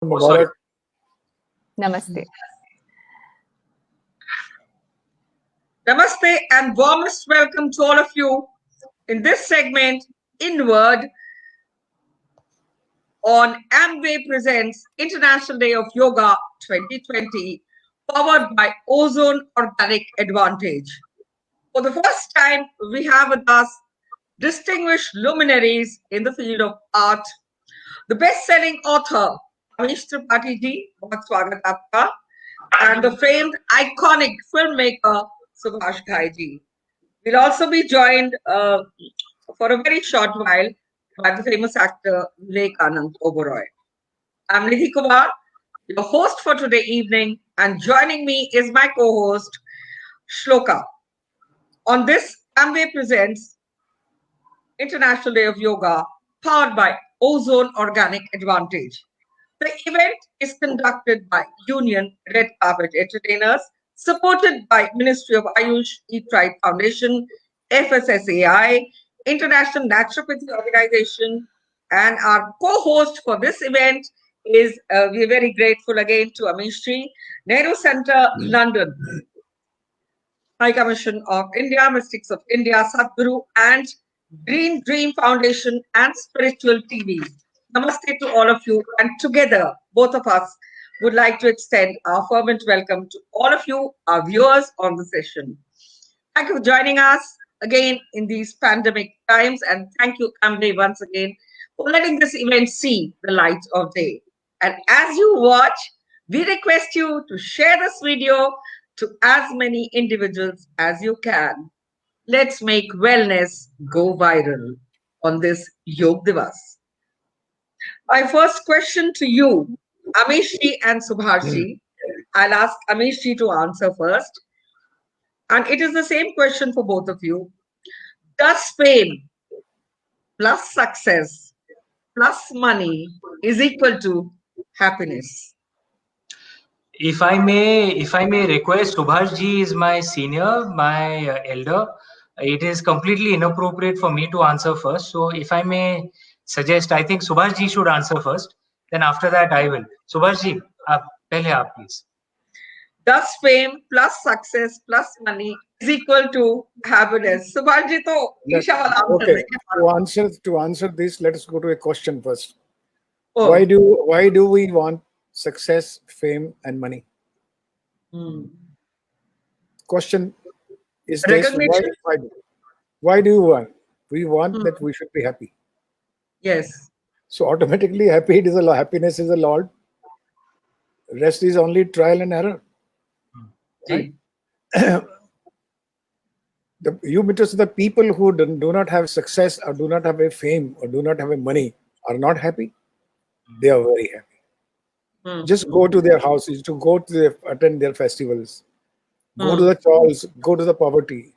Oh, sorry. Namaste. Namaste and warmest welcome to all of you in this segment, Inward, on Amway Presents International Day of Yoga 2020, powered by Ozone Organic Advantage. For the first time, we have with us distinguished luminaries in the field of art, the best-selling author, Amish Tripathi Ji, बहुत स्वागत आपका, and the famed iconic filmmaker, Subhash Ghai Ji. We'll also be joined for a very short while by the famous actor Vivekanand Oberoi. I'm Nidhi Kumar, your host for today evening, and joining me is my co-host Shloka. On this, Amway presents International Day of Yoga, powered by Ozone Organic Advantage. The event is conducted by Union Red Carpet Entertainers, supported by Ministry of Ayush, Eat Right Foundation, FSSAI, International Naturopathy Organization, and our co-host for this event is, we're very grateful again to Amish Tri, Nehru Center, London, High Commission of India, Mystics of India, Sadhguru, and Green Dream Foundation and Spiritual TV. Namaste to all of you, and together, both of us would like to extend our fervent welcome to all of you, our viewers on the session. Thank you for joining us again in these pandemic times, and thank you, Amway, once again for letting this event see the light of day. And as you watch, we request you to share this video to as many individuals as you can. Let's make wellness go viral on this Yog Divas. My first question to you, Amishji and Subhashji. I'll ask Amishji to answer first. And it is the same question for both of you. Does fame plus success plus money is equal to happiness? If I may request, Subhash ji is my senior, my elder. It is completely inappropriate for me to answer first. So if I may suggest, I think Subhash ji should answer first. Then after that, I will. Subhash ji, pehle aap please. Does fame plus success plus money is equal to happiness? Subhash ji, to Isha wala answer Okay. To answer this, let us go to a question first. Oh. Why do we want success, fame, and money? Question is this: Recognition? why do you want? We want that we should be happy. Yes. So automatically, happiness is a Lord. Rest is only trial and error. Right? The people who do not have success or do not have a fame or do not have a money are not happy. They are very happy. Just go to their houses, attend their festivals, go to the chawls, go to the poverty,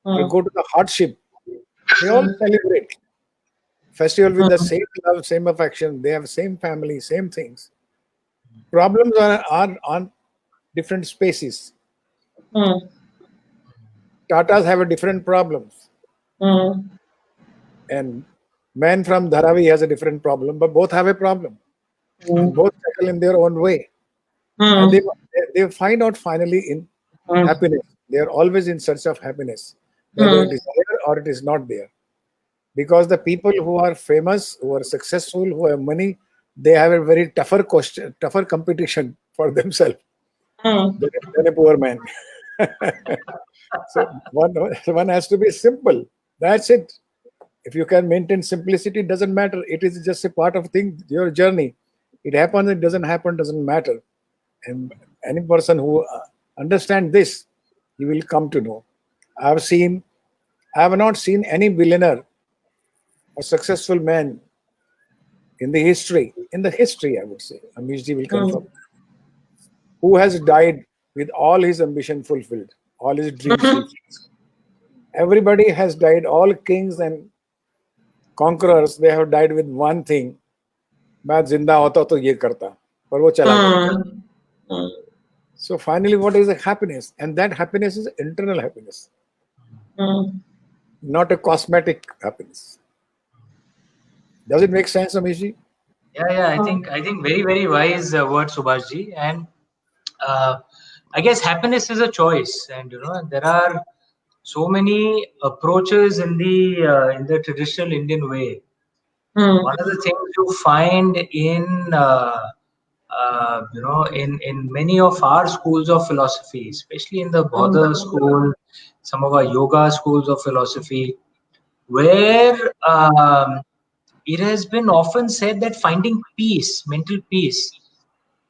or go to the hardship. They all celebrate festival with the same love, same affection. They have same family, same things. Problems are on different spaces. Tatas have a different problems. And man from Dharavi has a different problem, but both have a problem. And both tackle in their own way. And they find out finally in happiness. They are always in search of happiness, whether it is there or it is not there. Because the people who are famous, who are successful, who have money, they have a very tougher competition for themselves than a poor man. So one has to be simple. That's it. If you can maintain simplicity, it doesn't matter. It is just a part of your journey. It happens, it doesn't happen, doesn't matter. And any person who understands this, he will come to know. I have not seen any billionaire or successful man in the history, I would say, Amishji will confirm, who has died with all his ambition fulfilled, all his dreams fulfilled. Everybody has died, all kings and conquerors, they have died with one thing. मैं जिंदा होता तो ये करता, पर वो चला गया. So finally, what is happiness? And that happiness is internal happiness, not a cosmetic happiness. Does it make sense, Amishi? Yeah. I think very, very wise word, Subhash ji. And I guess happiness is a choice, and there are so many approaches in the traditional Indian way. One of the things you find in many of our schools of philosophy, especially in the Bodha school, some of our yoga schools of philosophy, where it has been often said that finding peace, mental peace,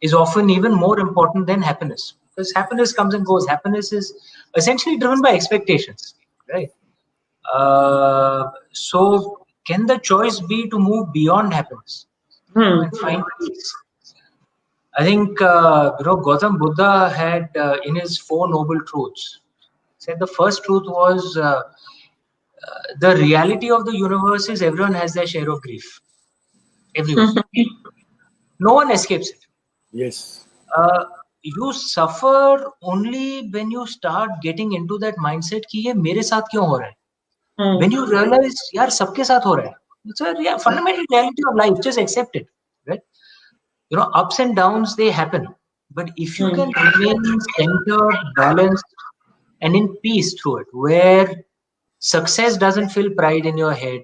is often even more important than happiness, because happiness comes and goes. Happiness is essentially driven by expectations, right? So can the choice be to move beyond happiness, and find peace? I think Gautam Buddha had in his Four Noble Truths said the first truth was the reality of the universe is everyone has their share of grief. Everyone, no one escapes it. Yes. You suffer only when you start getting into that mindset कि ये मेरे साथ क्यों हो रहा है. When you realize यार सबके साथ हो रहा है. It's a fundamental reality of life. Just accept it, right? Ups and downs, they happen, but if you can remain centered, balanced, and in peace through it, where success doesn't feel pride in your head,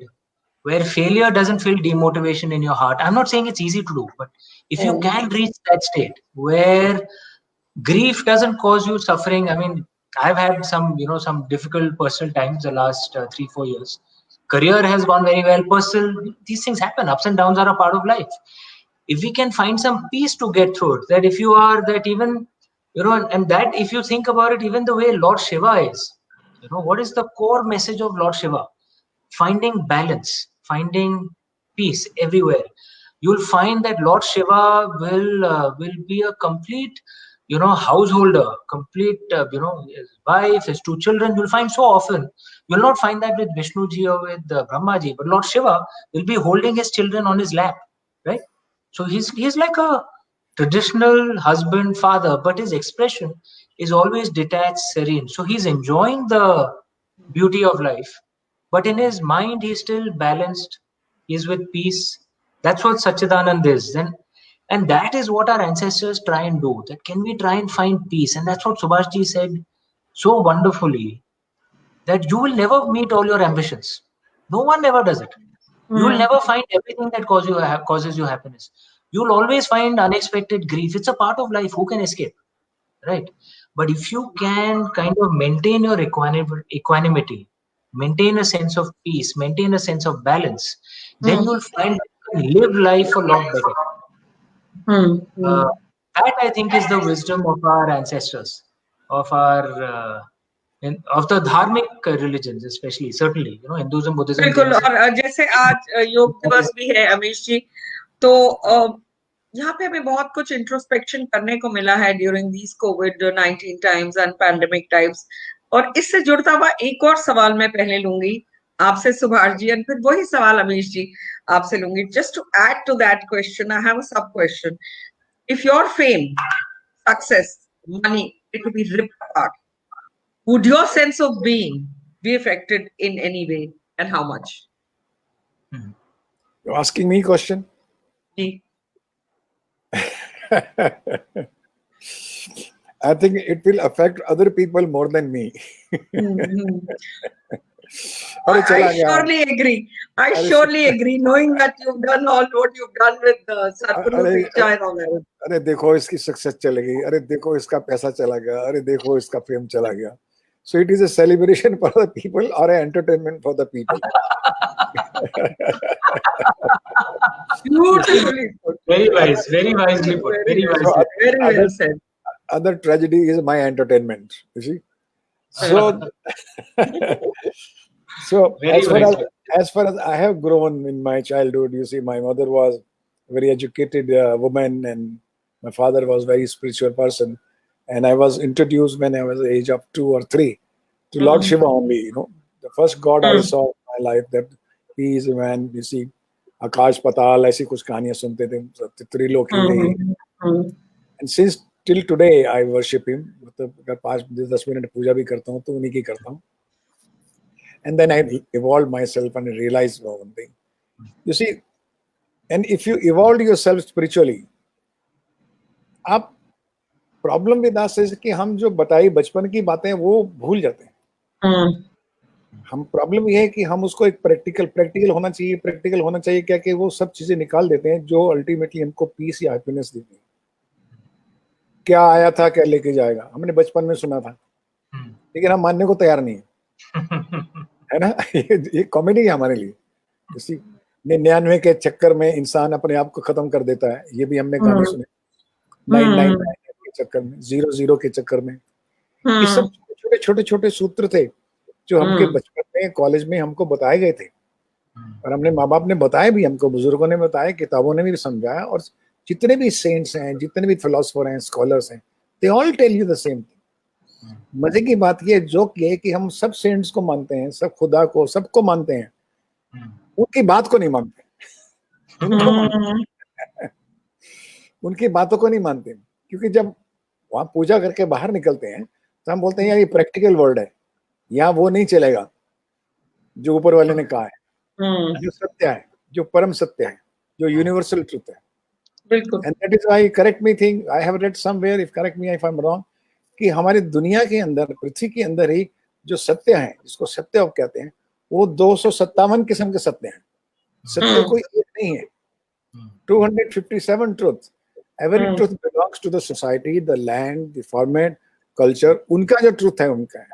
where failure doesn't feel demotivation in your heart. I'm not saying it's easy to do, but if you can reach that state where grief doesn't cause you suffering. I mean, I've had some difficult personal times the last 3-4 years. Career has gone very well. Personal, these things happen. Ups and downs are a part of life. If we can find some peace to get through it, that if you are that even, and that if you think about it, even the way Lord Shiva is, what is the core message of Lord Shiva? Finding balance, finding peace everywhere. You'll find that Lord Shiva will be a complete, householder, complete, his wife, his two children. You'll find so often. You'll not find that with Vishnu ji or with Brahma ji, but Lord Shiva will be holding his children on his lap, right? So he's like a traditional husband, father, but his expression is always detached, serene. So he's enjoying the beauty of life, but in his mind he's still balanced. He's with peace. That's what Sachidanand is. And that is what our ancestors try and do. That can we try and find peace? And that's what Subhash ji said so wonderfully, that you will never meet all your ambitions. No one ever does it. You will never find everything that causes you happiness. You'll always find unexpected grief. It's a part of life. Who can escape? Right? But if you can kind of maintain your equanimity, maintain a sense of peace, maintain a sense of balance, then you'll find you can live life a lot better. That I think is the wisdom of our ancestors, of our of the dharmic religions, especially, certainly, Hinduism, Buddhism, बिल्कुल. Jainism. और जैसे आज योग दिवस भी है अमीश जी, तो यहाँ पे हमें बहुत कुछ इंट्रोस्पेक्शन करने को मिला है during these covid times and pandemic times. और इससे जुड़ता हुआ एक और सवाल मैं पहले लूंगी आपसे सुभाष जी, और फिर वही सवाल अमीश जी आपसे लूंगी. Just to add to that question, I have a sub question. If your fame, success, money, it will be ripped apart, would your sense of being be affected in any way, and how much? You're asking me a question? I think it will affect other people more than me. I surely agree. I surely agree, knowing that you've done all what you've done with Sadhguru Picture and all that. अरे देखो इसकी success चली गई, अरे देखो इसका पैसा चला गया, अरे देखो इसका फेम चला गया. So it is a celebration for the people or an entertainment for the people. Beautifully put. Very wise, very wisely put. Very wisely put. Very well said. Other tragedy is my entertainment. You see, so so as far as I have grown in my childhood, you see, my mother was a very educated woman, and my father was a very spiritual person, and I was introduced when I was the age of 2 or 3 to Lord Shiva only. The first God I saw in my life, that he is a man. You see, Akash Patal, ऐसी कुछ कहानियां सुनते थे, त्रिलोकी में. And since till today I worship him. मतलब अगर 5-10 minute पूजा भी करता हूँ तो उन्हीं की करता हूँ. And then I evolved myself and realized one thing. You see, And if you evolved yourself spiritually, आप प्रॉब्लम विद अस है कि हम जो बताई बचपन की बातें वो भूल जाते हैं। हम प्रॉब्लम ये है कि हम उसको एक प्रैक्टिकल होना चाहिए क्या कि वो सब चीजें निकाल देते हैं जो अल्टीमेटली हमको पीस या हैप्पीनेस देती है। क्या आया था क्या लेके जाएगा, हमने बचपन में सुना था, लेकिन हम मानने को तैयार नहीं है ना। ये कॉमेडी है हमारे लिए। इसी 99 के चक्कर में इंसान अपने आप को खत्म कर देता है, ये भी हमने गाने सुने। 999 के चक्कर में, 00 के चक्कर में, ये सब छोटे छोटे सूत्र थे जो हमके बचपन में कॉलेज में हमको बताए गए थे, और हमने माँ बाप ने बताए भी, हमको बुजुर्गों ने बताया, किताबों ने भी समझाया, और जितने भी सेंट्स हैं, जितने भी फिलोसोफर हैं, स्कॉलर्स हैं, they all tell you the same thing. मजे की बात ये, जोक ये है कि हम सब सेंट्स को मानते हैं, सब खुदा को, सबको मानते हैं, उनकी बात को नहीं मानते। उनको मानते उनकी बातों को नहीं मानते, क्योंकि जब वहां पूजा करके बाहर निकलते हैं तो हम बोलते हैं यार ये प्रैक्टिकल वर्ल्ड है, यहाँ वो नहीं चलेगा जो ऊपर वाले ने कहा है, जो सत्य है, जो परम सत्य है, जो यूनिवर्सल ट्रुथ है। बिल्कुल। And that is why, correct me, think I have read somewhere, if correct me if I am wrong, कि हमारी दुनिया के अंदर, पृथ्वी के अंदर ही जो सत्य है, जिसको सत्य कहते हैं, वो 257 किस्म के सत्य हैं। सत्य कोई एक नहीं है, 257 truth. Every truth belongs to the society, the land, the format, culture, उनका जो ट्रुथ है उनका है।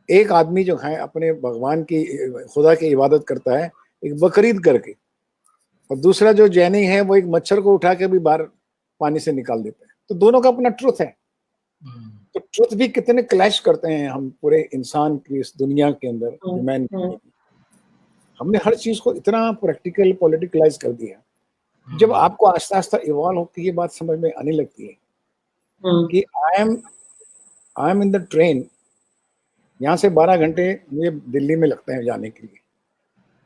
एक आदमी जो है अपने भगवान की, खुदा की इबादत करता है एक बकरीद करके, और दूसरा जो जैनी है वो एक मच्छर को उठा के भी बाहर पानी से निकाल देता है। तो दोनों का अपना ट्रुथ है। तो ट्रुथ भी कितने क्लैश करते हैं हम पूरे इंसान की इस दुनिया के अंदर, ह्यूमैनिटी। हमने हर चीज को इतना प्रैक्टिकल, पॉलिटिकलाइज कर दिया। जब आपको आस्ता आस्ता इवॉल्व होकर ये बात समझ में आने लगती है कि I am in the train, यहाँ से 12 घंटे मुझे दिल्ली में लगते हैं जाने के लिए।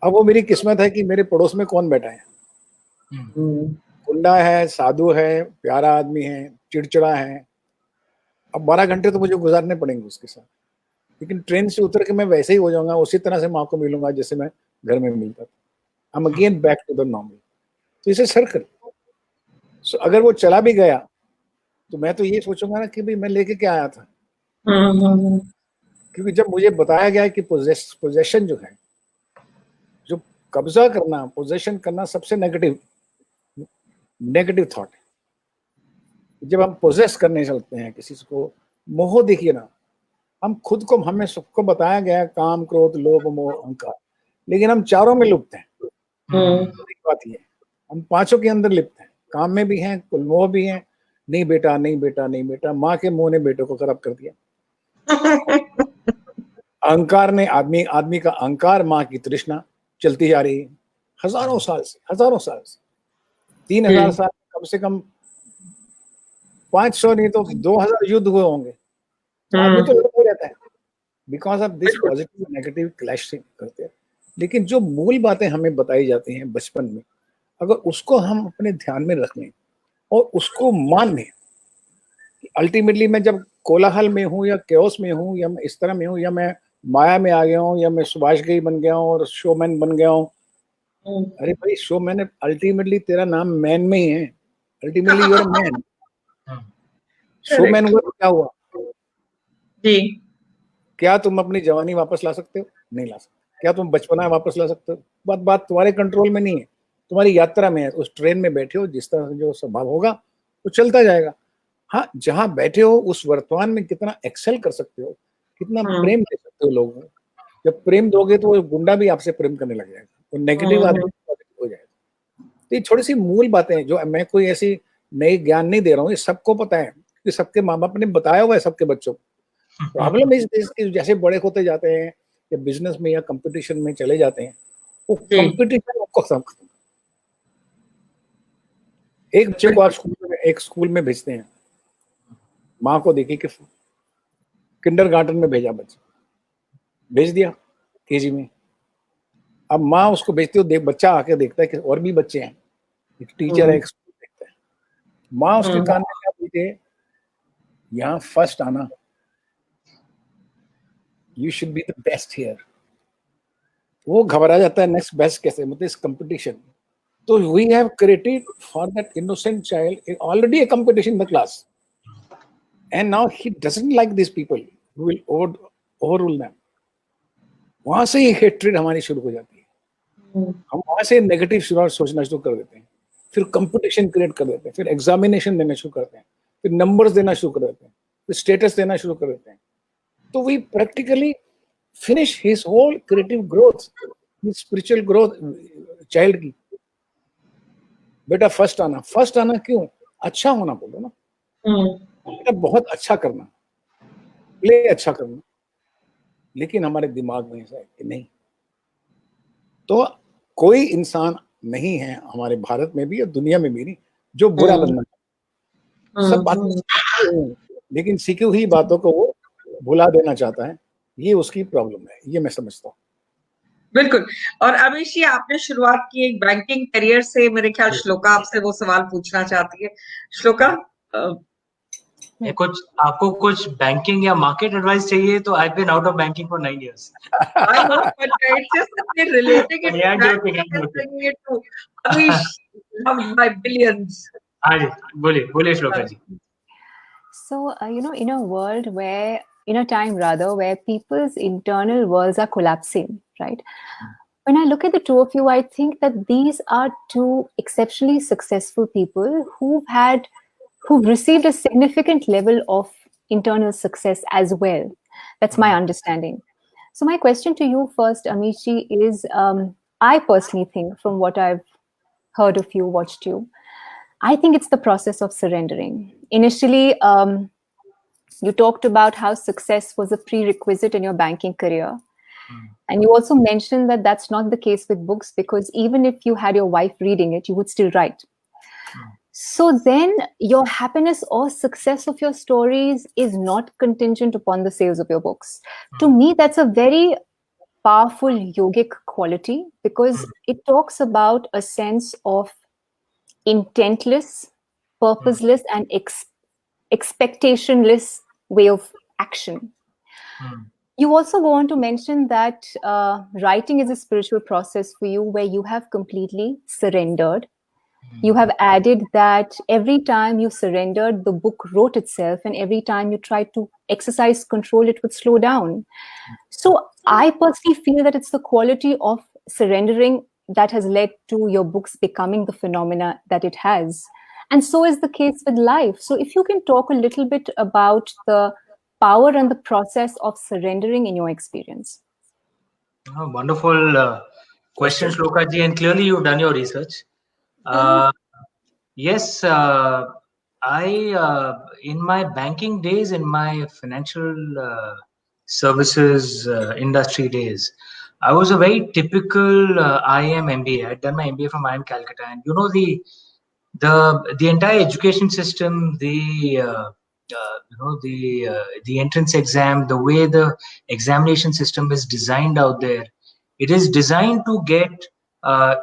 अब वो मेरी किस्मत है कि मेरे पड़ोस में कौन बैठा है, गुंडा है, साधु है, प्यारा आदमी है, चिड़चिड़ा है। अब 12 घंटे तो मुझे गुजारने पड़ेंगे उसके साथ, लेकिन ट्रेन से उतर के मैं वैसे ही हो जाऊंगा, उसी तरह से माँ को मिलूंगा जैसे मैं घर में मिलता था। I am again back to the normal. तो इसे सर्कल। सो अगर वो चला भी गया तो मैं तो ये सोचूंगा ना कि भाई मैं लेके क्या आया था। क्योंकि जब मुझे बताया गया कि पोजेशन जो है, जो कब्जा करना, पोजेशन करना सबसे नेगेटिव थॉट है। जब हम पोजेस करने चलते हैं किसी को, मोह, देखिए ना, हम खुद को, हमें सबको बताया गया काम, क्रोध, लोभ, मोह, अहंकार, लेकिन हम चारों में लिप्त हैं। बात ये, हम पांचों के अंदर लिप्त हैं, काम में भी हैं, कुल मोह भी हैं। नहीं बेटा, नहीं बेटा, नहीं बेटा, माँ के मोह ने बेटे को खराब कर दिया। अहंकार ने, आदमी का अहंकार, माँ की तृष्णा चलती जा रही है हजारों साल से, 3000 साल, कम से कम 500 नहीं तो 2000 युद्ध हुए होंगे। आदमी तो लड़ता रहता है because of this positive negative clash करते हैं। लेकिन जो मूल बातें हमें बताई जाती हैं बचपन में, अगर उसको हम अपने ध्यान में रख लें और उसको मान लें, अल्टीमेटली मैं जब कोलाहल में हूँ या केओस में हूँ, या मैं इस तरह में हूँ, या मैं माया में आ गया हूँ, या मैं सुभाष घई बन गया हूँ और शोमैन बन गया हूँ। अरे भाई, शोमैन, अल्टीमेटली तेरा नाम मैन में ही है, अल्टीमेटली यूर मैन। शोमैन हुआ तो क्या हुआ जी? क्या तुम अपनी जवानी वापस ला सकते हो? नहीं ला सकते। क्या तुम बचपना वापस ला सकते हो? बात तुम्हारे कंट्रोल में नहीं है, तुम्हारी यात्रा में है। उस ट्रेन में बैठे हो, जिस तरह से जो स्वभाव होगा वो चलता जाएगा। हाँ, जहां बैठे हो उस वर्तमान में कितना एक्सेल कर सकते हो, कितना प्रेम दे सकते हो लोगों को। जब प्रेम दोगे तो वो गुंडा भी आपसे प्रेम करने लग जाएगा, तो नेगेटिव आदमी हो जाएगा। तो ये थोड़ी सी मूल बातें हैं, जो मैं कोई ऐसी नई ज्ञान नहीं दे रहा हूँ, ये सबको पता है कि सबके माँ बाप ने बताया हुआ है सबके बच्चों को। प्रॉब्लम इस कि जैसे बड़े होते जाते हैं या बिजनेस में या कंपटीशन में चले जाते हैं, वो कंपटीशन आपको सब खत्म। एक बच्चे को आप एक स्कूल में भेजते हैं, माँ को देखिए कि किंडरगार्टन में भेजा, बच्चा भेज दिया केजी में। अब माँ उसको भेजती हो, बच्चा आके देखता है कि और भी बच्चे हैं, एक टीचर है, एक स्कूल देखता है। माँ उसके कान में क्या बोलती है? यहाँ फर्स्ट आना, you should be the best here. वो घबरा जाता है, नेक्स्ट बेस्ट कैसे, मतलब इस competition. So we have created for that innocent child already a competition in the class. And now he doesn't like these people who will overrule them. वहां से ही hatred हमारी शुरू हो जाती है. हम वहां से नेगेटिव सोचना शुरू कर देते हैं, फिर कंपटीशन क्रिएट कर देते हैं, फिर एग्जामिनेशन देना शुरू करते हैं, फिर नंबर्स देना शुरू कर देते हैं, फिर स्टेटस देना शुरू कर देते हैं. तो we practically finish his whole creative growth, his spiritual growth child की. बेटा फर्स्ट आना क्यों? अच्छा होना बोलो ना. बेटा बहुत अच्छा करना, प्ले अच्छा करना. लेकिन हमारे दिमाग में ऐसा है कि नहीं. तो कोई इंसान नहीं है हमारे भारत में भी और दुनिया में भी नहीं जो बुरा बनना चाहता. सब बातें, लेकिन सीखी हुई बातों को वो भुला देना चाहता है. ये उसकी प्रॉब्लम है, ये मैं समझता हूँ. बिल्कुल. और अमीश जी, आपने शुरुआत की एक बैंकिंग करियर से. मेरे ख्याल श्लोका आपसे वो सवाल पूछना चाहती है. श्लोका, कुछ आपको कुछ बैंकिंग या मार्केट एडवाइस चाहिए तो I have been out of banking for 9 years. I know, but it's just relating it Yeah, to joking, that, I'm bringing it to Amish, loved by billions. हाँ जी, बोलिए श्लोका जी. So, in a world where, in a time rather, where people's internal worlds are collapsing, right? When I look at the two of you, I think that these are two exceptionally successful people who've received a significant level of internal success as well. That's my understanding. So my question to you first, Amish ji, is I personally think, from what I've heard of you, watched you, I think it's the process of surrendering. Initially, you talked about how success was a prerequisite in your banking career. And you also mentioned that that's not the case with books, because even if you had your wife reading it, you would still write. So then your happiness or success of your stories is not contingent upon the sales of your books. To me, that's a very powerful yogic quality, because it talks about a sense of intentless, purposeless, and expectationless way of action. You also go on to mention that writing is a spiritual process for you where you have completely surrendered. You have added that every time you surrendered, the book wrote itself, and every time you tried to exercise control, it would slow down. So I personally feel that it's the quality of surrendering that has led to your books becoming the phenomena that it has. And so is the case with life. So if you can talk a little bit about the power and the process of surrendering in your experience. Oh, wonderful question, Shloka ji, and clearly you've done your research. Yes, I in my banking days, in my financial services industry days, I was a very typical IIM MBA. I had done my MBA from IIM Calcutta, and you know the entire education system, the entrance exam, the way the examination system is designed out there, it is designed to get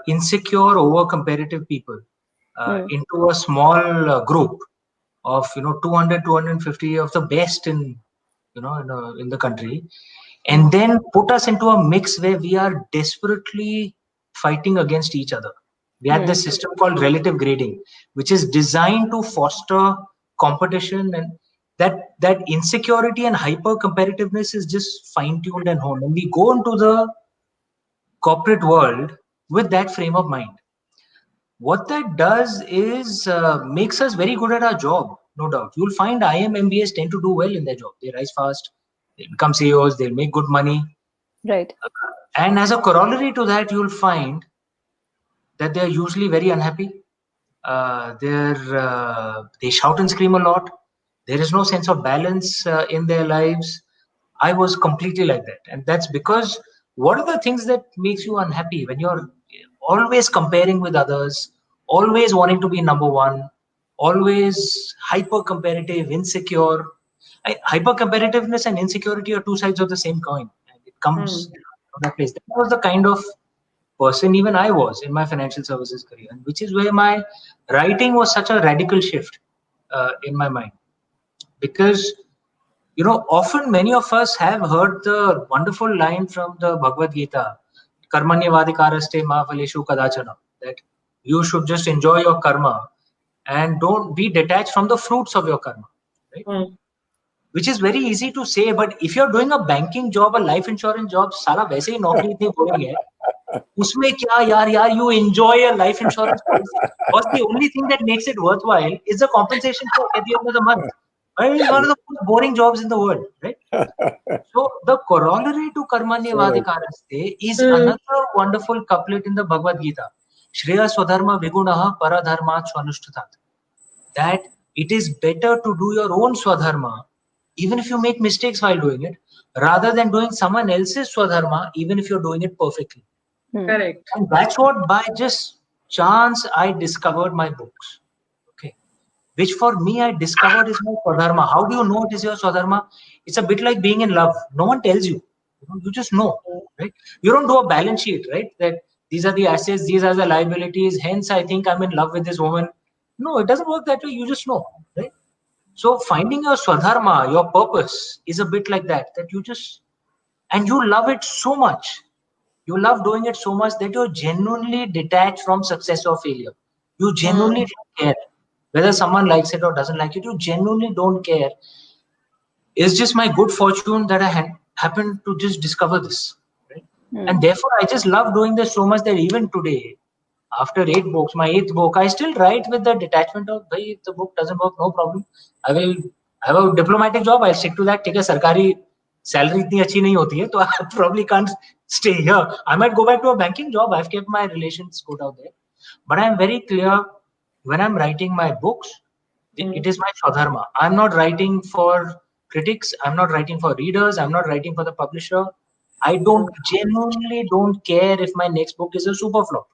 insecure, over competitive people into a small group of 200, 250 of the best in the country, and then put us into a mix where we are desperately fighting against each other. We have this system called relative grading, which is designed to foster competition, and that insecurity and hyper competitiveness is just fine tuned and honed. And we go into the corporate world with that frame of mind. What that does is makes us very good at our job, no doubt. You'll find IIM MBAs tend to do well in their job. They rise fast, they become CEOs, they'll make good money. Right. And as a corollary to that, you'll find that they're usually very unhappy. They shout and scream a lot. There is no sense of balance in their lives. I was completely like that. And that's because what are the things that makes you unhappy when you're always comparing with others, always wanting to be number one, always hyper competitive, insecure. Hyper competitiveness and insecurity are two sides of the same coin. And it comes from that place. That was the kind of person even I was in my financial services career, and which is where my writing was such a radical shift in my mind. Because often many of us have heard the wonderful line from the Bhagavad Gita, Karmanyavadikaraste ma phaleshu kadachana, that You should just enjoy your karma and don't be detached from the fruits of your karma, right? Which is very easy to say, but if you're doing a banking job, a life insurance job, साला वैसे ही नौकरी इतनी boring है, उसमें क्या यार, you enjoy a life insurance policy, because the only thing that makes it worthwhile is the compensation check at the end of the month. Right? It's one of the most boring jobs in the world, right? So the corollary to karmanyevadikaraste is another wonderful couplet in the Bhagavad Gita. Shreya swadharma vigunaha paradharmat swanushtatat. That it is better to do your own swadharma, even if you make mistakes while doing it, rather than doing someone else's swadharma, even if you're doing it perfectly. Correct. And that's what, by just chance, I discovered my books. Okay. Which for me, I discovered is my swadharma. How do you know it is your swadharma? It's a bit like being in love. No one tells you. You just know, right? You don't do a balance sheet, right? That these are the assets, these are the liabilities. Hence, I think I'm in love with this woman. No, it doesn't work that way. You just know, right? So finding your swadharma, your purpose, is a bit like that. That you just, and you love it so much. You love doing it so much that you're genuinely detached from success or failure. You genuinely don't care whether someone likes it or doesn't like it. You genuinely don't care. It's just my good fortune that I happened to just discover this, right? And therefore, I just love doing this so much that even today, after 8 books, my 8th book, I still write with the detachment of, bhai, if the book doesn't work, no problem. I will have a diplomatic job. I'll stick to that. ठीक है, सरकारी salary इतनी अच्छी नहीं होती है, तो I probably can't stay here. I might go back to a banking job. I've kept my relations good out there. But I'm very clear when I'm writing my books, it is my swadharma. I'm not writing for critics. I'm not writing for readers. I'm not writing for the publisher. I genuinely don't care if my next book is a super flop.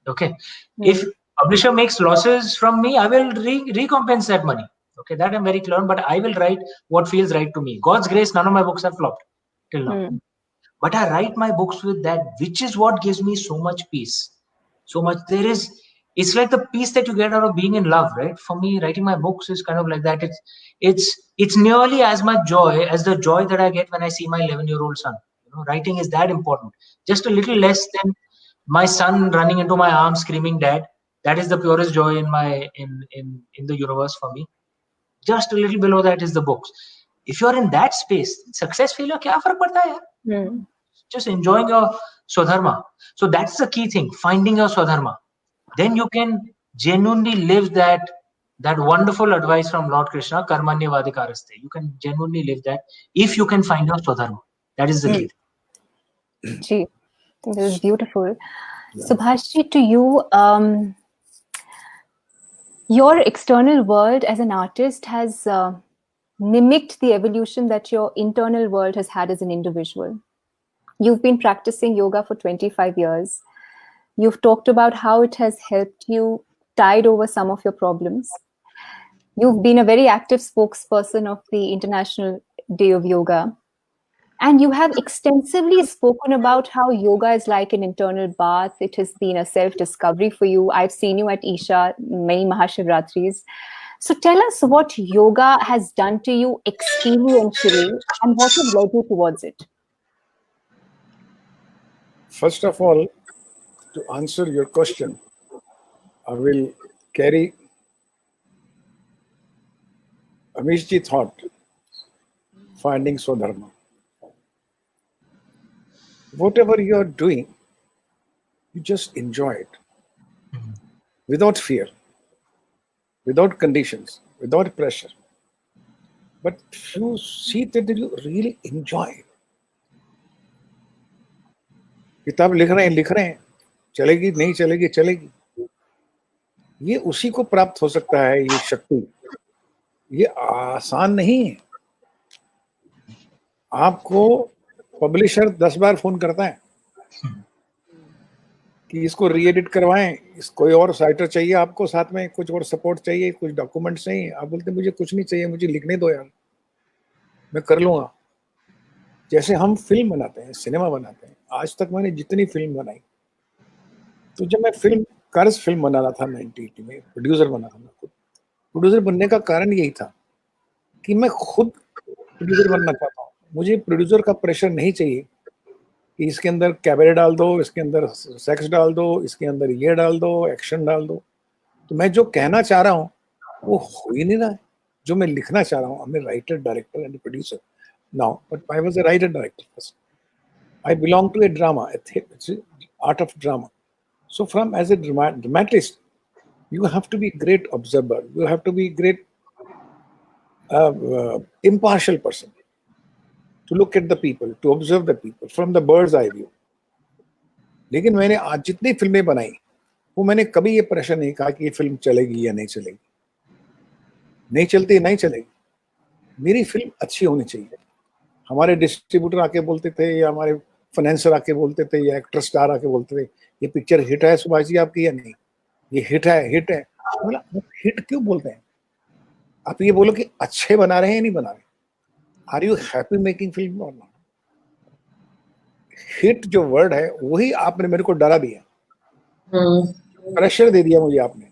Okay. If publisher makes losses from me, I will recompense that money. Okay, that I'm very clear on, but I will write what feels right to me. God's grace, none of my books have flopped till now. But I write my books with that, which is what gives me so much peace. So much it's like the peace that you get out of being in love, right? For me, writing my books is kind of like that. It's nearly as much joy as the joy that I get when I see my 11-year-old son. Writing is that important. Just a little less than my son running into my arms screaming dad. That is the purest joy in the universe for me. Just a little below that is the books. If you're in that space, success, failure, kya fark padta hai yaar? Just enjoying your swadharma. So that's the key thing, finding your swadharma. Then you can genuinely live that wonderful advice from Lord Krishna, karmanyevadikaraste. You can genuinely live that if you can find your swadharma. That is the key. Gee, I think this is beautiful. Subhashji, to you, your external world as an artist has mimicked the evolution that your internal world has had as an individual. You've been practicing yoga for 25 years. You've talked about how it has helped you tide over some of your problems. You've been a very active spokesperson of the International Day of Yoga. And you have extensively spoken about how yoga is like an internal bath. It has been a self-discovery for you. I've seen you at Isha, many Mahashivratris. So tell us what yoga has done to you experientially and what has led you towards it. First of all, to answer your question, I will carry Amishji thought, finding Swadharma. Whatever you are doing, you just enjoy it without fear, without conditions, without pressure. But you see that you really enjoy it. किताब लिख रहे हैं, चलेगी नहीं चलेगी, चलेगी. ये उसी को प्राप्त हो सकता है, ये शक्ति. ये आसान नहीं है. आपको पब्लिशर 10 बार फोन करता है कि इसको री-एडिट करवाएं, कोई और राइटर चाहिए आपको, साथ में कुछ और सपोर्ट चाहिए, कुछ डॉक्यूमेंट चाहिए. आप बोलते मुझे कुछ नहीं चाहिए, मुझे लिखने दो यार, मैं कर लूंगा. जैसे हम फिल्म बनाते हैं, सिनेमा बनाते हैं. आज तक मैंने जितनी फिल्म बनाई, तो जब मैं फिल्म बना रहा था 1980 में, प्रोड्यूसर बना था. मैं खुद प्रोड्यूसर बनने का कारण यही था कि मैं खुद प्रोड्यूसर बनना चाहता हूँ. मुझे प्रोड्यूसर का प्रेशर नहीं चाहिए कि इसके अंदर कैबरे डाल दो, इसके अंदर सेक्स डाल दो, इसके अंदर ये डाल दो, एक्शन डाल दो। तो मैं जो कहना चाह रहा हूँ वो हो ही नहीं रहा है जो मैं लिखना चाह रहा हूँ। I'm a writer, director and a producer now, but I was a writer director first. I belong to a drama, it's a art of drama. So from as a dramatist, you have to be great observer, you have to be great impartial person to look at the people, to observe the people from the bird's eye view. लेकिन मैंने आज जितनी फिल्में बनाई वो मैंने कभी ये प्रश्न नहीं कहा कि ये फिल्म चलेगी या नहीं चलेगी, नहीं चलती नहीं चलेगी, मेरी फिल्म अच्छी होनी चाहिए। हमारे डिस्ट्रीब्यूटर आके बोलते थे या हमारे फाइनेंसर आके बोलते थे या एक्टर स्टार आके बोलते थे ये पिक्चर हिट है सुभाष जी आपकी या नहीं, ये हिट है हिट है। बोला हिट क्यों बोलते हैं, आप ये बोलो कि अच्छे बना रहे हैं या नहीं बना रहे, are you happy making film और नॉट। हिट जो वर्ड है वही आपने मेरे को डरा दिया, प्रेशर दे दिया मुझे आपने।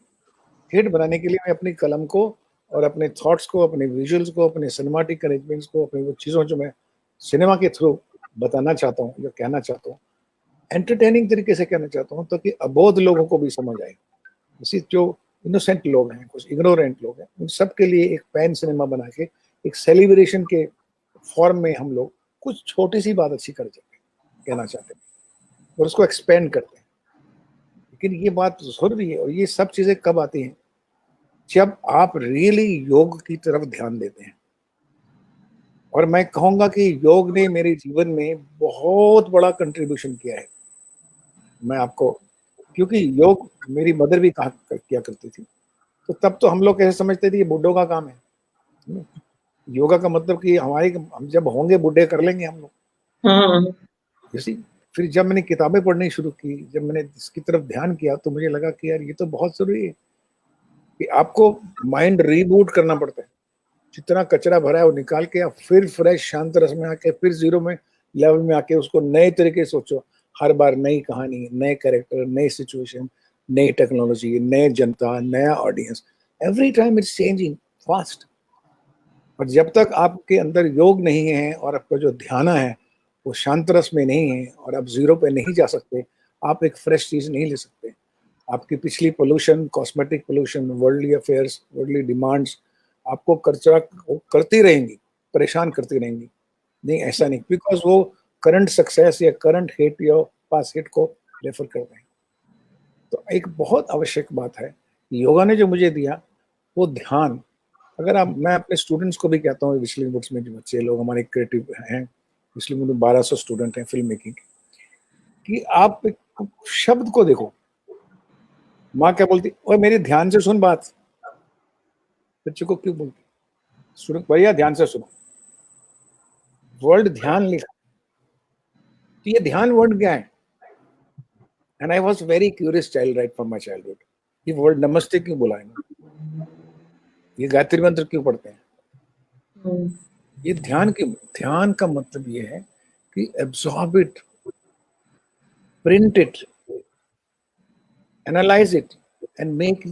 हिट बनाने के लिए मैं अपनी कलम को और अपने थॉट्स को, अपने विजुअल्स को, अपने सिनेमैटिक अरेंजमेंट्स को, अपनी वो चीज़ों जो मैं सिनेमा के थ्रू बताना चाहता हूँ या कहना चाहता हूँ, एंटरटेनिंग तरीके से कहना चाहता हूँ ताकि अबोध लोगों को भी समझ आए। इसी जो इनोसेंट लोग हैं, कुछ इग्नोरेंट लोग हैं, उन सब के लिए एक पैन सिनेमा बना के एक सेलिब्रेशन के फॉर्म में हम लोग कुछ छोटी सी बात अच्छी कर सकते हैं, कहना चाहते हैं और उसको एक्सपेंड करते हैं। लेकिन ये बात जरूरी है और ये सब चीज़ें कब आती हैं, जब आप रियली योग की तरफ ध्यान देते हैं। और मैं कहूँगा कि योग ने मेरे जीवन में बहुत बड़ा कंट्रीब्यूशन किया है। मैं आपको, क्योंकि योग मेरी मदर भी कहा किया करती थी, तो तब तो हम लोग कैसे समझते थे ये बुड्ढों का काम है। योगा का मतलब कि हम जब होंगे बुढ़े कर लेंगे हम लोग। जैसे फिर जब मैंने किताबें पढ़नी शुरू की, जब मैंने इसकी तरफ ध्यान किया तो मुझे लगा कि यार ये तो बहुत जरूरी है कि आपको माइंड रीबूट करना पड़ता है। जितना कचरा भरा है वो निकाल के आप फिर फ्रेश शांत रस में आके फिर जीरो में लेवल में आके उसको नए तरीके से सोचो। हर बार नई कहानी, नए कैरेक्टर, नई सिचुएशन, नई टेक्नोलॉजी, नए जनता, नया audience, every time it's changing fast. और जब तक आपके अंदर योग नहीं है और आपका जो ध्यान है वो शांत रस में नहीं है और आप जीरो पे नहीं जा सकते, आप एक फ्रेश चीज नहीं ले सकते। आपकी पिछली pollution, cosmetic pollution, worldly affairs, worldly demands आपको कचरा करती रहेंगी, परेशान करती रहेंगी। नहीं, ऐसा नहीं, बिकॉज वो करंट सक्सेस या करंट हिट या पास हिट को रेफर करते हैं। तो एक बहुत आवश्यक बात है योगा ने जो मुझे दिया वो ध्यान। अगर आप, मैं अपने स्टूडेंट्स को भी कहता हूँ, विस्लिंग बुक्स में जो बच्चे लोग हमारे क्रिएटिव हैं, विस्लिंग में 1200 स्टूडेंट हैं फिल्म मेकिंग, कि आप एक शब्द को देखो। माँ क्या बोलती, ओए मेरी ध्यान से सुन बात, बच्चे को क्यों बोलती, स्टूडेंट भैया ध्यान से सुनो, वर्ड ध्यान लिखा, तो ये ध्यान वर्ड क्या है। And I was very curious child right from my childhood, ये वर्ड नमस्ते क्यों बोला है, ये गायत्री मंत्र क्यों पढ़ते हैं, ये ध्यान क्यों। ध्यान का मतलब ये है कि absorb it, print it, analyse it and make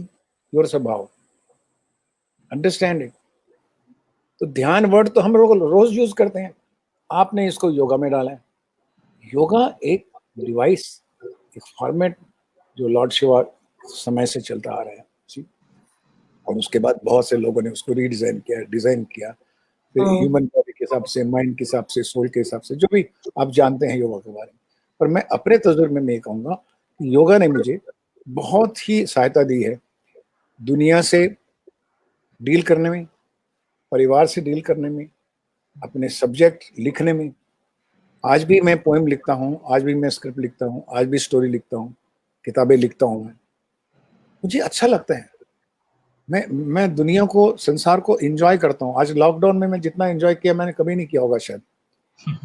your स्वभाव, अंडरस्टैंड इट। तो ध्यान वर्ड तो हम लोग रोज यूज करते हैं, आपने इसको योगा में डाला है। योगा एक डिवाइस, एक फॉर्मेट जो लॉर्ड शिवा समय से चलता आ रहा है, और उसके बाद बहुत से लोगों ने उसको रीडिजाइन किया, डिजाइन किया, फिर ह्यूमन बॉडी के हिसाब से, माइंड के हिसाब से, सोल के हिसाब से, जो भी आप जानते हैं योगा के बारे में। पर मैं अपने तजुर्बे में ये कहूँगा कि योगा ने मुझे बहुत ही सहायता दी है दुनिया से डील करने में, परिवार से डील करने में, अपने सब्जेक्ट लिखने में। आज भी मैं पोएम लिखता हूँ, आज भी मैं स्क्रिप्ट लिखता हूँ, आज भी स्टोरी लिखता हूँ, किताबें लिखता हूँ। मैं, मुझे अच्छा लगता है, मैं दुनिया को, संसार को एंजॉय करता हूँ। आज लॉकडाउन में मैं जितना एंजॉय किया मैंने कभी नहीं किया होगा शायद,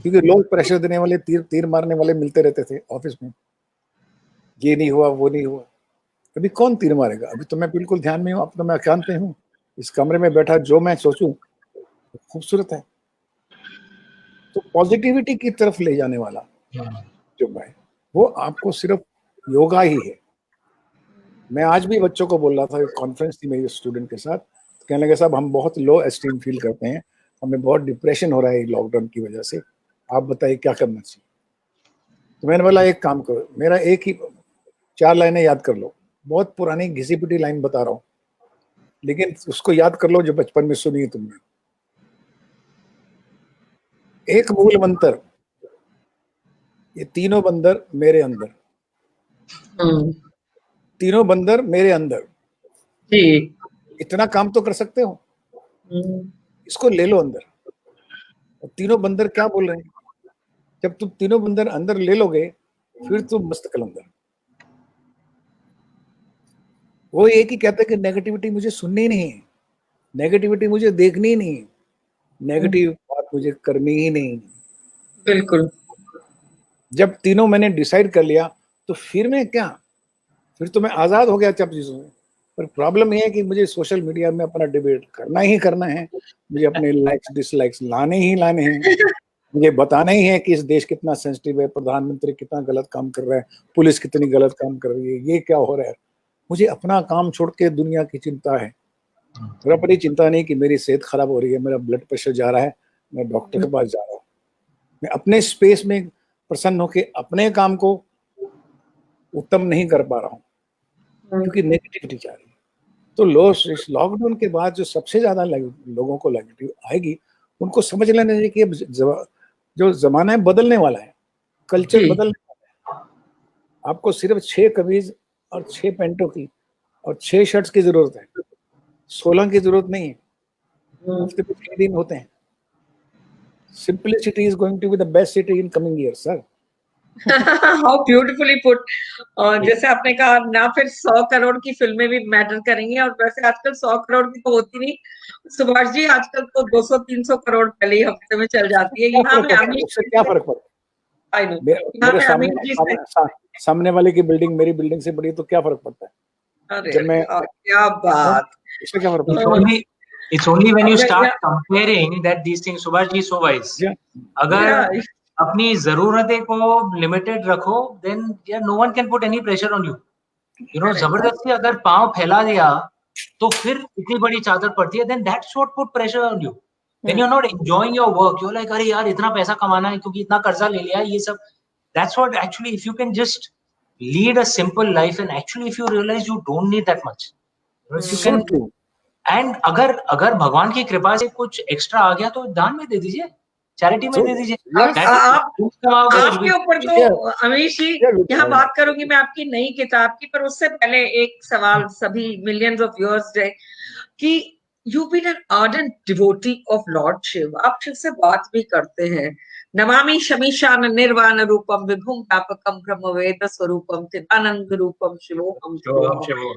क्योंकि लोग प्रेशर देने वाले, तीर मारने वाले मिलते रहते थे ऑफिस में, ये नहीं हुआ, वो नहीं हुआ। अभी कौन तीर मारेगा, अभी तो मैं बिल्कुल ध्यान में हूँ, अब तो मैं एकांत में हूँ, इस कमरे में बैठा, जो मैं सोचूं खूबसूरत है। तो पॉजिटिविटी की तरफ ले जाने वाला जो है वो आपको सिर्फ योगा ही है। मैं आज भी बच्चों को बोल रहा था, एक कॉन्फ्रेंस थी मेरी स्टूडेंट के साथ, तो कहने लगे साहब हम बहुत लो एस्टीम फील करते हैं, हमें बहुत डिप्रेशन हो रहा है लॉकडाउन की वजह से, आप बताइए क्या करना चाहिए। मैंने बोला एक काम करो, मेरा एक ही 4 लाइनें याद कर लो, बहुत पुरानी घिसी पिटी लाइन बता रहा हूँ, लेकिन उसको याद कर लो जो बचपन में सुनी तुमने। एक मूल मंत्र, ये तीनों बंदर मेरे अंदर, तीनों बंदर मेरे अंदर। जी। इतना काम तो कर सकते हो, इसको ले लो अंदर। और तीनों बंदर क्या बोल रहे हैं, जब तुम तीनों बंदर अंदर ले लोगे फिर तुम मस्त कलंदर। वो एक ही कहता है कि नेगेटिविटी मुझे सुननी ही नहीं है, नेगेटिविटी मुझे देखनी ही नहीं है, नेगेटिव बात मुझे करनी ही नहीं। बिल्कुल। जब तीनों मैंने डिसाइड कर लिया तो फिर मैं क्या, फिर तो मैं आजाद हो गया सब चीजों से। पर प्रॉब्लम यह है कि मुझे सोशल मीडिया में अपना डिबेट करना ही करना है, मुझे अपने लाइक्स डिसलाइक्स लाने ही लाने हैं, मुझे बताना ही है कि इस देश कितना सेंसिटिव है, प्रधानमंत्री कितना गलत काम कर रहा है, पुलिस कितनी गलत काम कर रही है, ये क्या हो रहा है। मुझे अपना काम छोड़ के दुनिया की चिंता है, और अपनी चिंता नहीं कि मेरी सेहत खराब हो रही है, मेरा ब्लड प्रेशर जा रहा है, मैं डॉक्टर के पास जा रहा हूँ। मैं अपने स्पेस में प्रसन्न होकर अपने काम को उत्तम नहीं कर पा रहा हूँ क्योंकि नेगेटिविटी जा रही है। तो लॉकडाउन के बाद जो सबसे ज्यादा लोगों को नेगेटिव आएगी, उनको समझ लेना चाहिए कि जो जमाना है बदलने वाला है, कल्चर बदलने वाला है। आपको सिर्फ 6 कमीज और 6 पैंटों की और 6 शर्ट्स की जरूरत है, 16 की जरूरत नहीं है। हफ्ते में 3 दिन होते हैं। Simplicity is going to be the best city in coming years, sir. How beautifully put. जैसे आपने कहा ना, फिर 100 करोड़ की फिल्में भी मैटर करेंगी, और वैसे आजकल 100 करोड़ की तो होती नहीं सुभाष जी, आजकल तो 200-300 करोड़ पहले ही हफ्ते में चल जाती है। यहाँ पे उससे क्या फर्क पड़ता है? मेरे सामने वाले की बिल्डिंग मेरी बिल्डिंग से बड़ी, तो क्या फर्क पड़ता है? अरे क्या बात, इससे क्या फर्क पड़ता है? It's only when you start comparing that these things, Subhash ji, so wise. अगर अपनी जरूरतें को लिमिटेड रखो, then yeah, no one can put any pressure on you. You know, जबरदस्ती अगर पांव फैला दिया तो फिर इतनी बड़ी चादर पड़ती है, then that's what put pressure on you. When you're not enjoying your work, you're like, अरे यार इतना पैसा कमाना है क्योंकि इतना कर्जा ले लिया है, ये सब. That's what actually, if you can just lead a simple life, and actually if you realize you don't need that much, if you can, and अगर भगवान की कृपा से कुछ एक्स्ट्रा आ गया तो दान में दे दीजिए, चैरिटी में दे दीजिए। आपके ऊपर तो अमीश जी, यहाँ बात करूंगी मैं आपकी नई किताब की, पर उससे पहले एक सवाल सभी मिलियंस ऑफ व्यूअर्स है कि you been an ardent devotee of lord Shiva, आप शिव से बात भी करते हैं। नमामि शमीशान निर्वाण रूपम विभुम व्यापकम ब्रह्मवेद स्वरूपम चिदानंद रूपम शिवोहम शिवोहम।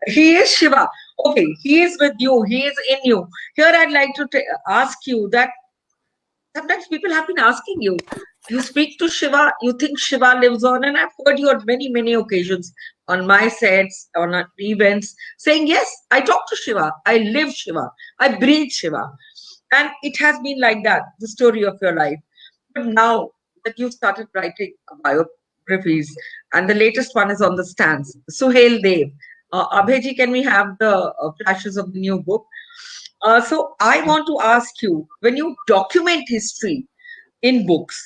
He is Shiva. Okay, he is with you. He is in you. Here, I'd like to ask you that sometimes people have been asking you. You speak to Shiva. You think Shiva lives on, and I've heard you on many occasions on my sets, on events, saying, "Yes, I talk to Shiva. I live Shiva. I breathe Shiva." And it has been like that, the story of your life. But now that you've started writing biographies, and the latest one is on the stands, Suhail Dev. Abhiji, can we have the flashes of the new book? So I want to ask you, when you document history in books,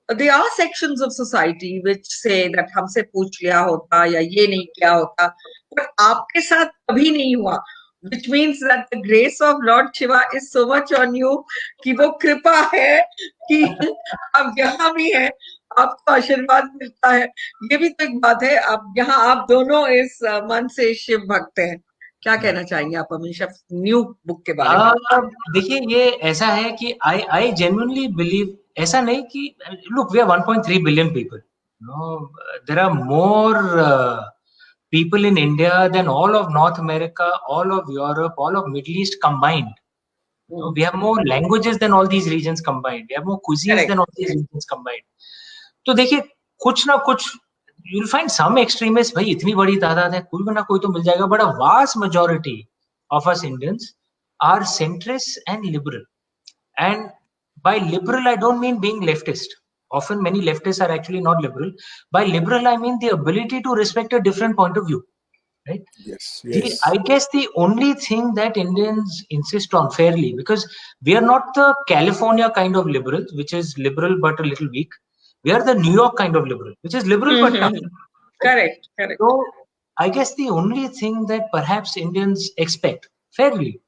there are sections of society which say that हमसे पूछ लिया होता या ये नहीं किया होता, but आपके साथ कभी नहीं हुआ, which means that the grace of Lord Shiva is so much on you कि वो कृपा है कि आप यहाँ भी हैं, आपको आशीर्वाद मिलता है। ये भी तो एक बात है, आप यहाँ आप दोनों इस मन से शिव भक्त हैं। क्या कहना चाहेंगे आप हमेशा न्यू बुक के बारे में? देखिए, ये ऐसा है कि आई जेन्युइनली बिलीव, ऐसा नहीं कि look we are 1.3 billion people, there are more people in India than all of North America, all of Europe, all of Middle East combined. We have more languages than all these regions combined. We have more cuisines than all these regions combined. तो देखिए, कुछ ना कुछ you'll find some extremists, भाई इतनी बड़ी तादाद है, कोई ना कोई तो मिल जाएगा, but a vast majority of us Indians are centrist and liberal. And by liberal, I don't mean being leftist. Often many leftists are actually not liberal. By liberal, I mean the ability to respect a different point of view. Right? Yes. I guess the only thing that Indians insist on fairly, because we are not the California kind of liberals, which is liberal but a little weak. We are the New York kind of liberal, which is liberal but tough. Correct, correct. So I guess the only thing that perhaps Indians expect fairly,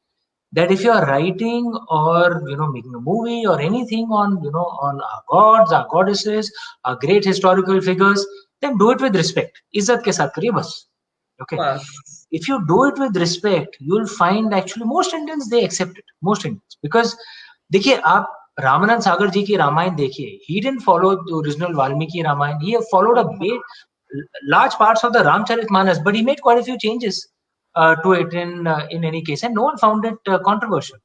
that if you are writing or making a movie or anything on on our gods, our goddesses, our great historical figures, then do it with respect. इज्जत के साथ करिए बस. Okay. If you do it with respect, you'll find actually most Indians, they accept it. Most Indians, because देखिए आप रामानंद सागर जी की रामायण देखिए. He didn't follow the original Valmiki Ramayana. He followed a bit large parts of the Ramcharitmanas, but he made quite a few changes to it in any case, and no one found it controversial.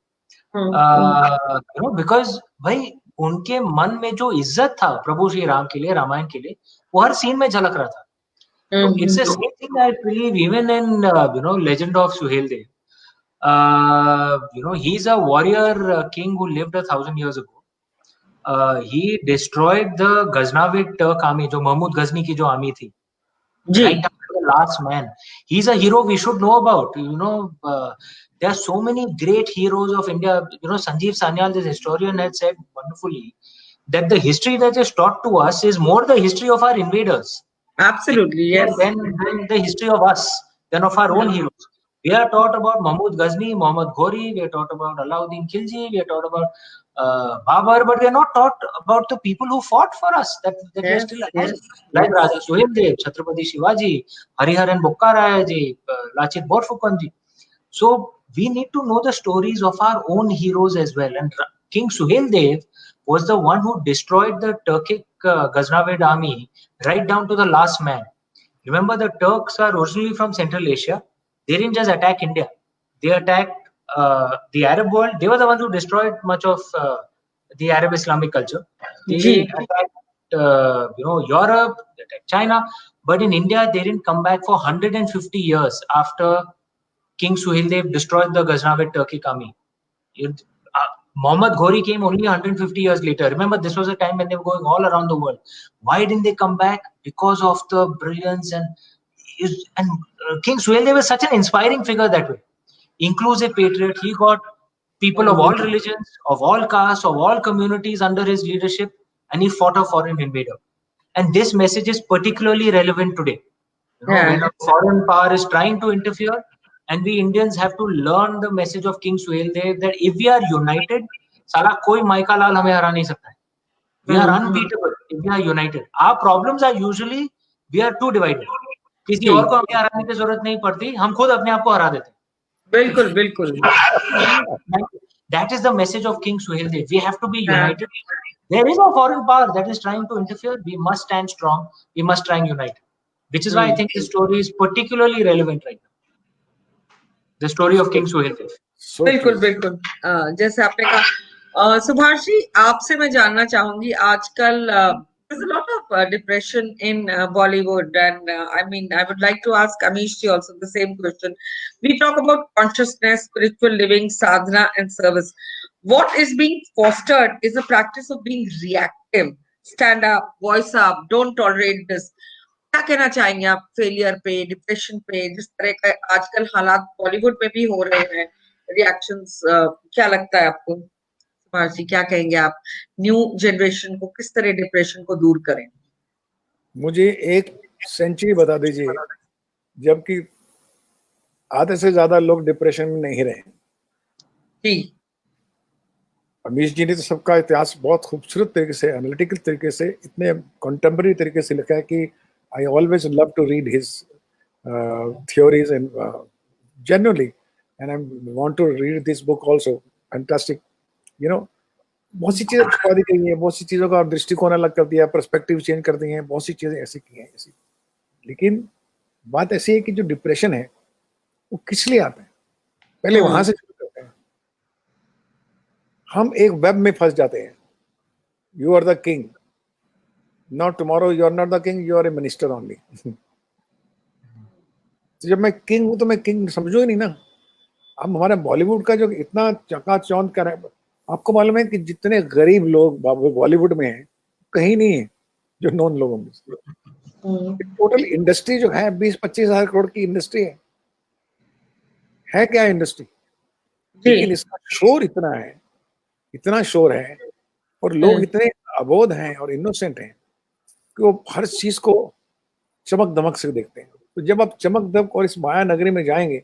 Because भाई उनके मन में जो इज्जत था प्रभु श्री राम के लिए, रामायण के लिए, वो हर सीन में झलक रहा था. So it's the same thing I believe even in Legend of Suheldev. He's a warrior king who lived 1,000 years ago. He destroyed the Ghaznavid Turk army, जो महमूद गजनी की जो army थी. Right down to the last man. He's a hero we should know about. There are so many great heroes of India. Sanjeev Sanyal, this historian, had said wonderfully that the history that is taught to us is more the history of our invaders. Absolutely, yes. Than the history of us, than of our own heroes. We are taught about Mahmud Ghazni, Muhammad Ghori, we are taught about Alauddin Khilji, we are taught about Babar, but we are not taught about the people who fought for us, that we are still alive. Like Raja Soheldev, Chhatrapati Shivaji, Hariharan Bokkaraya, Lachit Borphukan. So we need to know the stories of our own heroes as well. And King Suheldev was the one who destroyed the Turkic Ghaznavid army right down to the last man. Remember, the Turks are originally from Central Asia. They didn't just attack India. They attacked the Arab world. They were the ones who destroyed much of the Arab Islamic culture. They attacked Europe, they attacked China. But in India, they didn't come back for 150 years after King Suheldev destroyed the Ghaznavid Turkic army. Muhammad Ghori came only 150 years later. Remember, this was a time when they were going all around the world. Why didn't they come back? Because of the brilliance and King Suheldev was such an inspiring figure that way. Inclusive patriot. He got people of all religions, of all castes, of all communities under his leadership, and he fought a foreign invader. And this message is particularly relevant today. When a foreign power is trying to interfere, and we Indians have to learn the message of King Suheldev that if we are united, साला कोई mica लाल हमें हरा नहीं सकता है. We are unbeatable if we are united. Our problems are usually we are too divided. किसी और को हमें हराने की जरूरत नहीं पड़ती, हम खुद अपने आप को हरा देते हैं. बिल्कुल बिल्कुल. That is the message of King Suheldev. We have to be united. There is a foreign power that is trying to interfere. We must stand strong. We must try and unite. Which is why I think this story is particularly relevant right now. The story of King Suheldev. बिल्कुल बिल्कुल. जैसे आपने कहा, सुभाष जी, आपसे मैं जानना चाहूंगी, आजकल there's a lot of depression in Bollywood, and I would like to ask Amish ji also the same question. We talk about consciousness, spiritual living, sadhana, and service. What is being fostered is a practice of being reactive. Stand up, voice up, don't tolerate this. क्या कहना चाहेंगे आप failure पे, depression पे, जिस तरह का आजकल हालात बॉलीवुड में भी हो रहे हैं, रिएक्शंस, क्या लगता है आपको सुभाष जी? क्या कहेंगे आप, न्यू जनरेशन को किस तरह डिप्रेशन को दूर करें? मुझे एक सेंचुरी बता दीजिए जबकि आधे से ज्यादा लोग डिप्रेशन में नहीं रहे. जी, अमीश जी ने तो सबका इतिहास बहुत खूबसूरत तरीके से, एनालिटिकल तरीके से, इतने कंटेम्पररी तरीके से लिखा है कि I always love to read his theories and genuinely, and I want to read this book also. Fantastic, बहुत सी चीजें छुपा दी गई हैं, बहुत सी चीजों का दृष्टिकोण अलग कर दिया, पर्सपेक्टिव चेंज कर दिए हैं, बहुत सी चीजें ऐसी की हैं ऐसी. लेकिन बात ऐसी है कि जो डिप्रेशन है वो किस लिए आता है, पहले वहां से शुरू करते हैं. हम एक वेब में फंस जाते हैं. You are the king. Now tomorrow you are not the king, you are a minister only. तो जब मैं किंग हूं तो मैं किंग समझो ही नहीं ना. अब हमारे बॉलीवुड का जो इतना चकाचौंध कर रहा है, आपको मालूम है कि जितने गरीब लोग बॉलीवुड में हैं कहीं नहीं है जो नॉन लोगों में. टोटल इंडस्ट्री जो है 20-25 हजार करोड़ की इंडस्ट्री है क्या इंडस्ट्री? लेकिन इसका शोर इतना शोर है और लोग इतने अबोध हैं और इनोसेंट हैं कि वो हर चीज को चमक दमक से देखते हैं। तो जब आप चमक दमक और इस माया नगरी में जाएंगे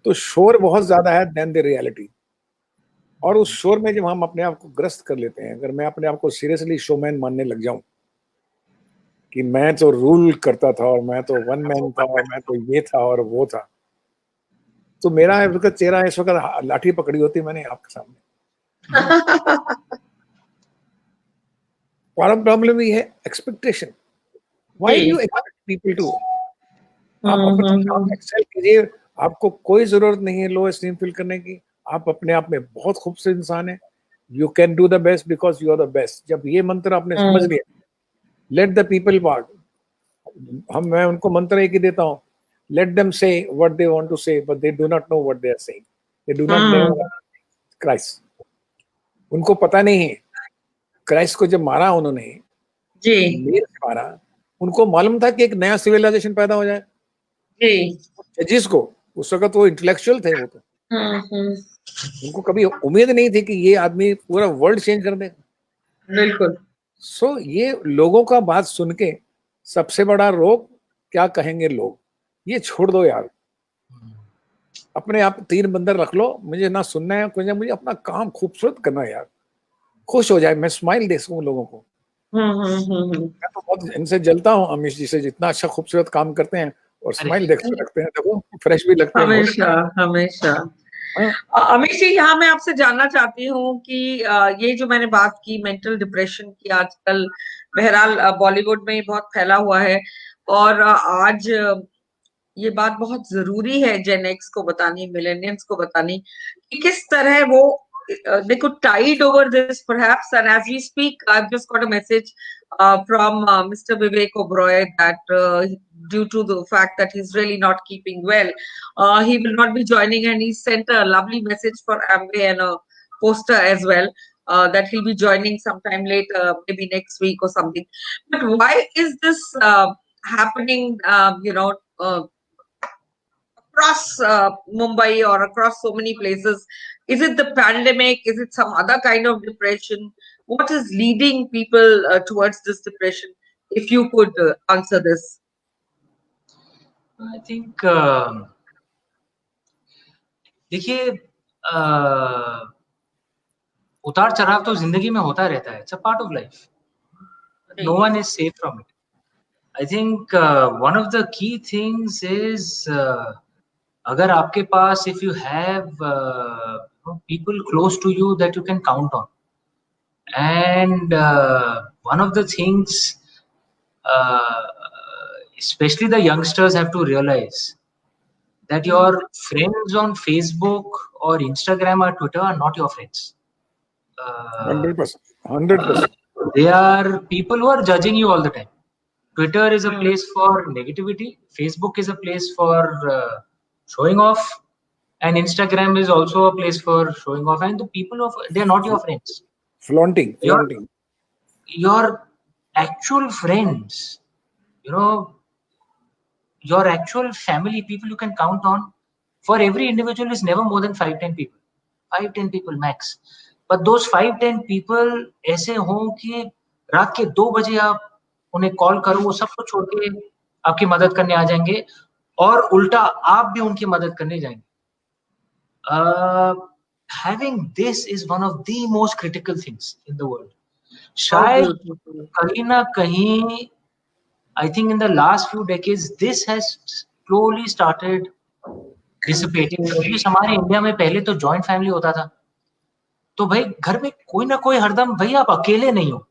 तो शोर बहुत ज्यादा है देन द रियलिटी। और उस शोर में जब हम अपने आप को ग्रस्त कर लेते हैं, अगर मैं अपने आप को सीरियसली शोमैन मानने लग जाऊं कि मैं तो रूल करता था और मैं तो वन मैन था और मैं तो ये था और वो था, तो मेरा इस वक्त चेहरा, इस वक्त लाठी पकड़ी होती मैंने आपके सामने। प्रॉब्लम ये है expectation. Why do you expect people to? आप अपने काम एक्सेल कीजिए, आपको कोई जरूरत नहीं है लो एस्टीम फील करने की। आप अपने आप में बहुत खूबसूरत इंसान है। You can do the best because you are the best. जब ये मंत्र आपने समझ लिया, लेट द पीपल पार्ट, मैं उनको मंत्र एक ही देता हूँ, let them say what they want to say but they do not know what they are saying, they do not know Christ. उनको पता नहीं है क्राइस्ट को जब मारा उन्होंने जी मारा, उनको मालूम था कि एक नया सिविलाइजेशन पैदा हो जाए जी। जिसको उस वक्त वो इंटेलेक्चुअल थे, वो तो उनको कभी उम्मीद नहीं थी कि ये आदमी पूरा वर्ल्ड चेंज कर देगा। बिल्कुल। सो ये लोगों का बात सुन के सबसे बड़ा रोग क्या कहेंगे लोग, ये छोड़ दो यार। अपने आप 3 बंदर रख लो, मुझे ना सुनना है कुछ, मुझे अपना काम खूबसूरत करना है यार, खुश हो जाए, मैं स्माइल दे सकूं लोगों को। मैं तो बहुत इनसे जलता हूँ अमीश जी से, जितना अच्छा खूबसूरत काम करते हैं और स्माइल देखते रखते हैं, देखो फ्रेश भी लगते हैं हमेशा हमेशा। अमिश जी, यहाँ मैं आपसे जानना चाहती हूँ कि ये जो मैंने बात की मेंटल डिप्रेशन की, आजकल बहरहाल बॉलीवुड में बहुत फैला हुआ है, और आज ये बात बहुत जरूरी है जेन एक्स को बतानी, मिलेनियंस को बतानी कि किस तरह वो they could tide over this perhaps. And as we speak, I've just got a message from Mr. Vivek Oberoi that due to the fact that he's really not keeping well, he will not be joining, and he sent a lovely message for Amway and a poster as well, that he'll be joining sometime later, maybe next week or something. But why is this happening, across Mumbai or across so many places? Is it the pandemic? Is it some other kind of depression? What is leading people towards this depression? If you could answer this. I think देखिए, उतार चढ़ाव तो जिंदगी में होता रहता है, it's a part of life, no one is safe from it. I think one of the key things is, अगर आपके पास, if you have people close to you that you can count on, and one of the things especially the youngsters have to realize that your friends on Facebook or Instagram or Twitter are not your friends. 100%. 100%. They are people who are judging you all the time. Twitter is a place for negativity. Facebook is a place for showing off, and Instagram is also a place for showing off. And the people they are not your friends. Flaunting. Your actual friends, your actual family, people you can count on, for every individual is never more than 5-10 people, 5-10 people max. But those 5-10 people ऐसे हों कि रात के 2 बजे आप उन्हें call करो, वो सब कुछ छोड़ के आपकी मदद करने आ जाएंगे, और उल्टा आप भी उनकी मदद करने जाएंगे. Having this is one of the most critical things in the world. शायद कहीं ना कहीं, I think in the last few decades, this has slowly started dissipating. क्योंकि हमारे इंडिया में पहले तो जॉइंट फैमिली होता था, तो भाई घर में कोई ना कोई हरदम, भाई आप अकेले नहीं हो,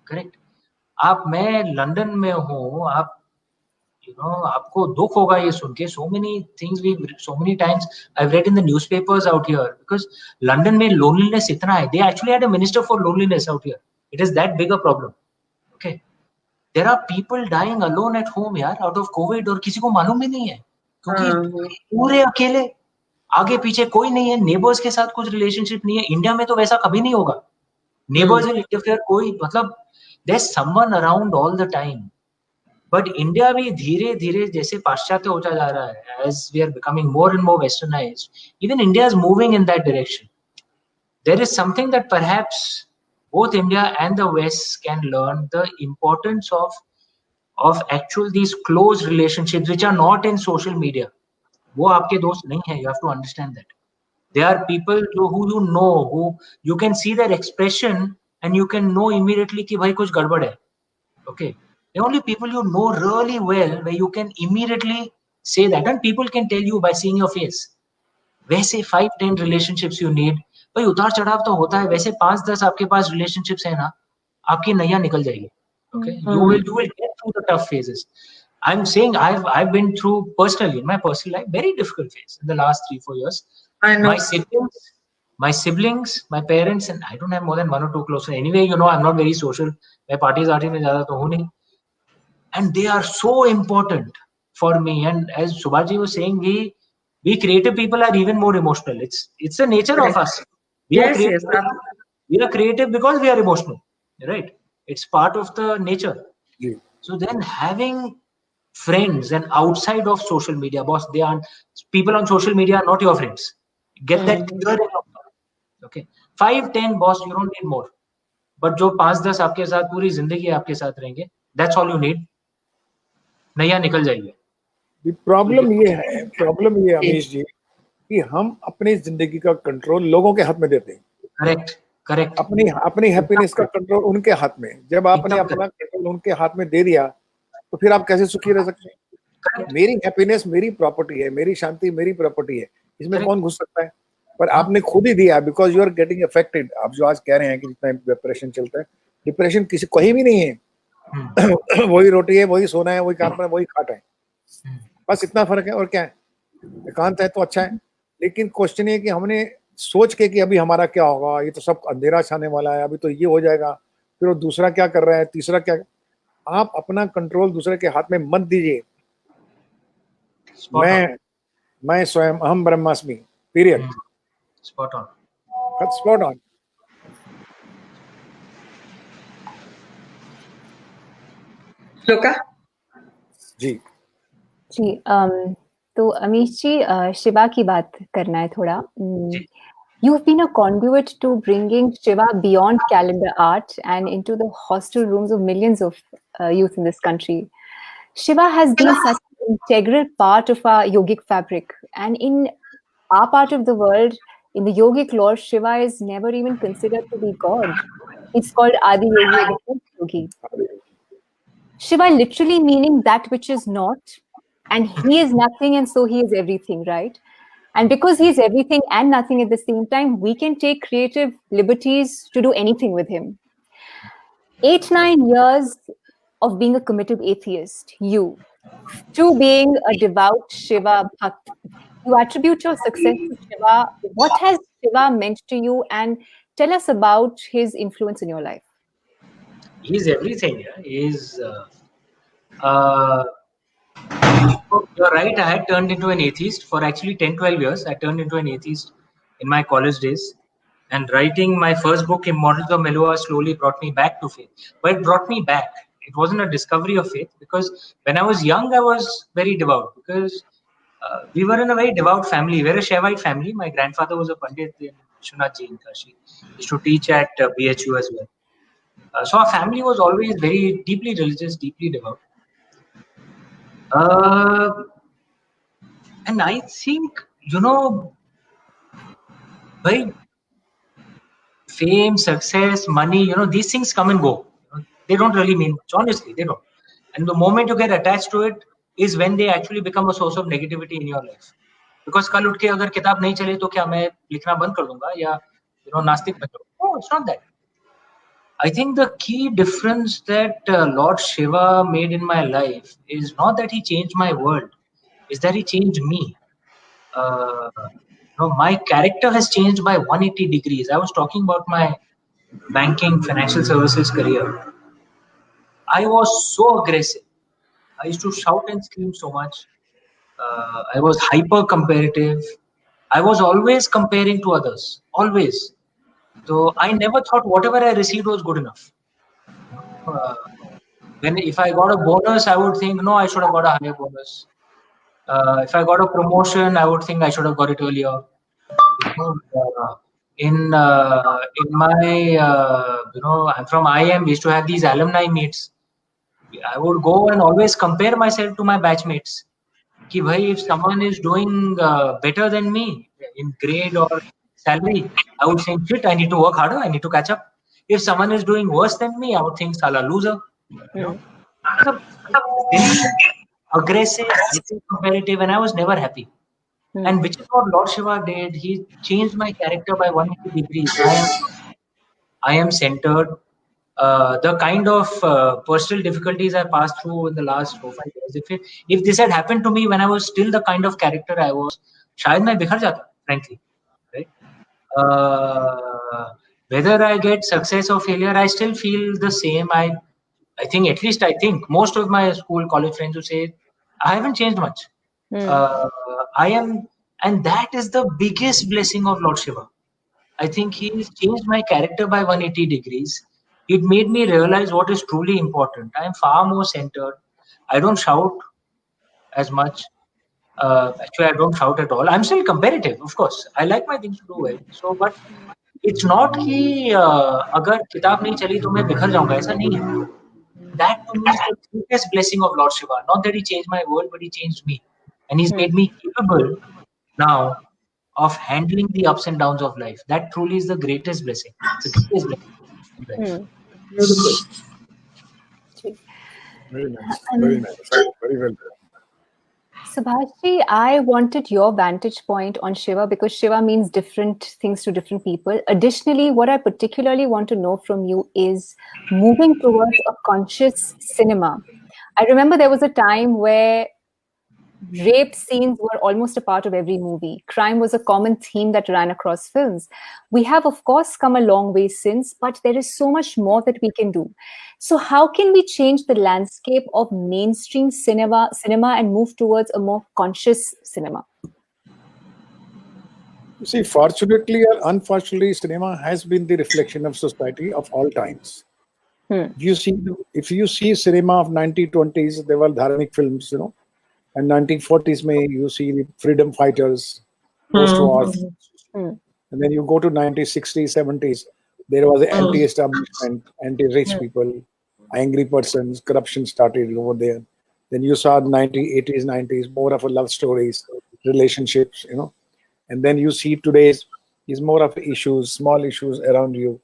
करेक्ट? मैं लंदन में हूँ, आप आपको दुख होगा ये सुन के, so many times I've read in the newspapers out here, because London में loneliness इतना है, they actually had a minister for loneliness out here. It is that big a problem. Okay, there are people dying alone at home यार, out of COVID, और किसी को मालूम भी नहीं है, क्योंकि पूरे अकेले, आगे पीछे कोई नहीं है, नेबर्स के साथ कुछ रिलेशनशिप नहीं है. इंडिया में तो वैसा कभी नहीं होगा, नेबर्स विल इंटरफेयर, कोई मतलब there's someone around all the time. But India भी धीरे धीरे जैसे पाश्चात्य होता जा रहा है, as we are becoming more and more westernized, even India is moving in that direction. There is something that perhaps both India and the West can learn, the importance of of actual these close relationships which are not in social media. वो आपके दोस्त नहीं है. You have to understand that. They are people who you know, who you can see their expression and you can know immediately कि भाई कुछ गड़बड़ है. Okay. The only people you know really well where you can immediately say that, and people can tell you by seeing your face. वैसे 5-10 relationships you need. भाई उतार चढ़ाव तो होता है. वैसे 5-10 आपके पास relationships है ना, आपकी नैया निकल जाएगी. Okay, you will get through the tough phases. I'm saying I've been through personally in my personal life very difficult phase in the last 3-4 years. I know. My siblings, my parents, and I don't have more than 1 or 2 close friends. Anyway, you know, I'm not very social. मैं parties में ज़्यादा तो हूँ नहीं. And they are so important for me. And as Subhash was saying, we creative people are even more emotional. It's the nature of us. We are creative because we are emotional, right? It's part of the nature. Ji. So then having friends and outside of social media, boss, they aren't people on social media are not your friends. Get that clear in your mind. Okay, 5-10 boss, you don't need more. But जो 5-10 आपके साथ पूरी जिंदगी आपके साथ रहेंगे, that's all you need. नैया निकल जाएगी. प्रॉब्लम ये है अमीश जी कि हम अपनी जिंदगी का कंट्रोल लोगों के हाथ में देते हैं. करेक्ट. अपनी हैप्पीनेस का कंट्रोल उनके हाथ में. जब आपने अपना कंट्रोल उनके हाथ में दे दिया तो फिर आप कैसे सुखी रह सकते हैं? मेरी हैप्पीनेस मेरी प्रॉपर्टी है, मेरी शांति मेरी प्रॉपर्टी है, इसमें कौन घुस सकता है? पर आपने खुद ही दिया because you are getting affected. आप जो आज कह रहे हैं कि जितना डिप्रेशन चलता है, डिप्रेशन किसी कहीं भी नहीं है. वही रोटी है, वही सोना है, वही काम है, वही खाट है, बस इतना फर्क है. और क्या है? एकांत है तो अच्छा है. लेकिन क्वेश्चन ये कि हमने सोच के कि अभी हमारा क्या होगा, ये तो सब अंधेरा छाने वाला है, अभी तो ये हो जाएगा, फिर वो दूसरा क्या कर रहा है, तीसरा क्या. आप अपना कंट्रोल दूसरे के हाथ में मत दीजिए. मैं स्वयं अहम ब्रह्मास्मि. Period. Spot on. Spot on. Shloka ji. तो अमीश जी, शिवा की बात करना है थोड़ा. You've been a conduit to bringing Shiva beyond calendar art and into the hostel rooms of millions of youth in this country. Shiva has been such an integral part of our yogic fabric. And in our part of the world, in the yogic lore, Shiva is never even considered to be God. It's called Adi Yogi or the first yogi. Shiva literally meaning that which is not. And he is nothing and so he is everything, right? And because he is everything and nothing at the same time, we can take creative liberties to do anything with him. 8-9 years of being a committed atheist, to being a devout Shiva bhakt, you attribute your success to Shiva. What has Shiva meant to you? And tell us about his influence in your life. He's everything. He's you're right. I had turned into an atheist for actually 10-12 years. I turned into an atheist in my college days. And writing my first book, Immortals of Meluha, slowly brought me back to faith. But it brought me back. It wasn't a discovery of faith because when I was young, I was very devout because we were in a very devout family. We're a Shaivite family. My grandfather was a Pandit in Vishwanath Ji in Kashi. He used to teach at BHU as well. So our family was always very deeply religious, deeply devout. And I think, by fame, success, money, these things come and go. They don't really mean much. Honestly, they don't. And the moment you get attached to it is when they actually become a source of negativity in your life. Because कल उठ के अगर किताब नहीं चले तो क्या मैं लिखना बंद कर दूंगा या नास्तिक बन जाऊंगा? No, it's not that. I think the key difference that Lord Shiva made in my life is not that he changed my world, is that he changed me. My character has changed by 180 degrees. I was talking about my banking, financial services career. I was so aggressive. I used to shout and scream so much. I was hyper comparative. I was always comparing to others. Always. So I never thought whatever I received was good enough. If I got a bonus, I would think, no, I should have got a higher bonus. If I got a promotion, I would think I should have got it earlier. In my, I'm from IM, we used to have these alumni meets. I would go and always compare myself to my batchmates. Ki bhai, if someone is doing better than me in grade or salary, I would think, shit, I need to work harder, I need to catch up. If someone is doing worse than me, I would think, sala loser. You know, so very aggressive, very competitive, and I was never happy. And which is what Lord Shiva did. He changed my character by 180 degrees. I am centered. The kind of personal difficulties I passed through in the last 4 5 years. If this had happened to me when I was still the kind of character I was, शायद मैं बिखर जाता, frankly, right? Whether I get success or failure, I still feel the same. I think, at least I think, most of my school, college friends who say, I haven't changed much. Uh, I am, and that is the biggest blessing of Lord Shiva. I think he's changed my character by 180 degrees. It made me realize what is truly important. I am far more centered. I don't shout as much. Actually, I don't shout at all. I'm still competitive, of course. I like my things to do well. So, but it's not कि अगर किताब नहीं चली तो मैं बिखर जाऊंगा, ऐसा नहीं है. That to me is the greatest blessing of Lord Shiva. Not that he changed my world, but he changed me, and he's made me capable now of handling the ups and downs of life. That truly is the greatest blessing. It's the greatest blessing in life. Beautiful. Very nice. Very nice. Very well done. Subhashji, I wanted your vantage point on Shiva because Shiva means different things to different people. Additionally, what I particularly want to know from you is moving towards a conscious cinema. I remember there was a time where rape scenes were almost a part of every movie. Crime was a common theme that ran across films. We have, of course, come a long way since, but there is so much more that we can do. So how can we change the landscape of mainstream cinema and move towards a more conscious cinema? You see, fortunately or unfortunately, cinema has been the reflection of society of all times. If you see cinema of 1920s, there were dharmic films, you know, and 1940s may you see the freedom fighters, post-war, and then you go to 1960s, 70s, there was anti-establishment, anti-rich people, angry persons, corruption started over there. Then you saw 1980s, 90s, more of a love stories, relationships, you know, and then you see today's is more of issues, small issues around you.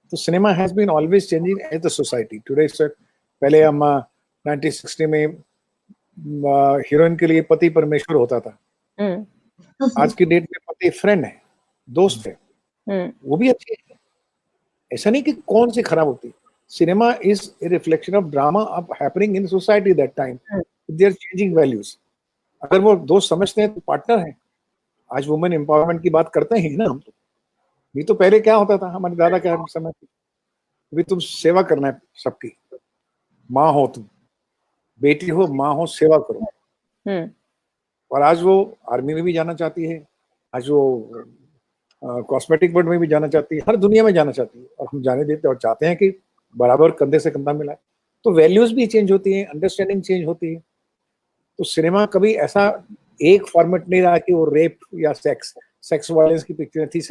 So cinema has been always changing as the society. Today, sir, पहले हम 1960 में heroine के लिए पति परमेश्वर होता था. आज की डेट में पति फ्रेंड है, दोस्त है, वो भी अच्छी है. ऐसा नहीं कि कौन सी खराब होती. Cinema is a reflection of drama of happening in society that time. They are changing values. अगर वो दोस्त समझते हैं तो पार्टनर है. आज वुमेन एम्पावरमेंट की बात करते हैं ना हम तो. ये तो पहले क्या होता था, हमारे दादा क्या समय अभी तुम सेवा करना है सबकी. माँ हो तुम, बेटी हो, माँ हो, सेवा करो. और आज वो आर्मी में भी जाना चाहती है, आज वो कॉस्मेटिक वर्ल्ड में भी जाना चाहती है, हर दुनिया में जाना चाहती है. और हम जाने देते और चाहते हैं कि बराबर कंधे से कंधा मिलाए. तो वैल्यूज भी चेंज होती हैं, अंडरस्टैंडिंग चेंज होती है. तो सिनेमा कभी ऐसा एक फॉर्मेट नहीं रहा कि वो रेप या सेक्स वायलेंस की पिक्चर थी.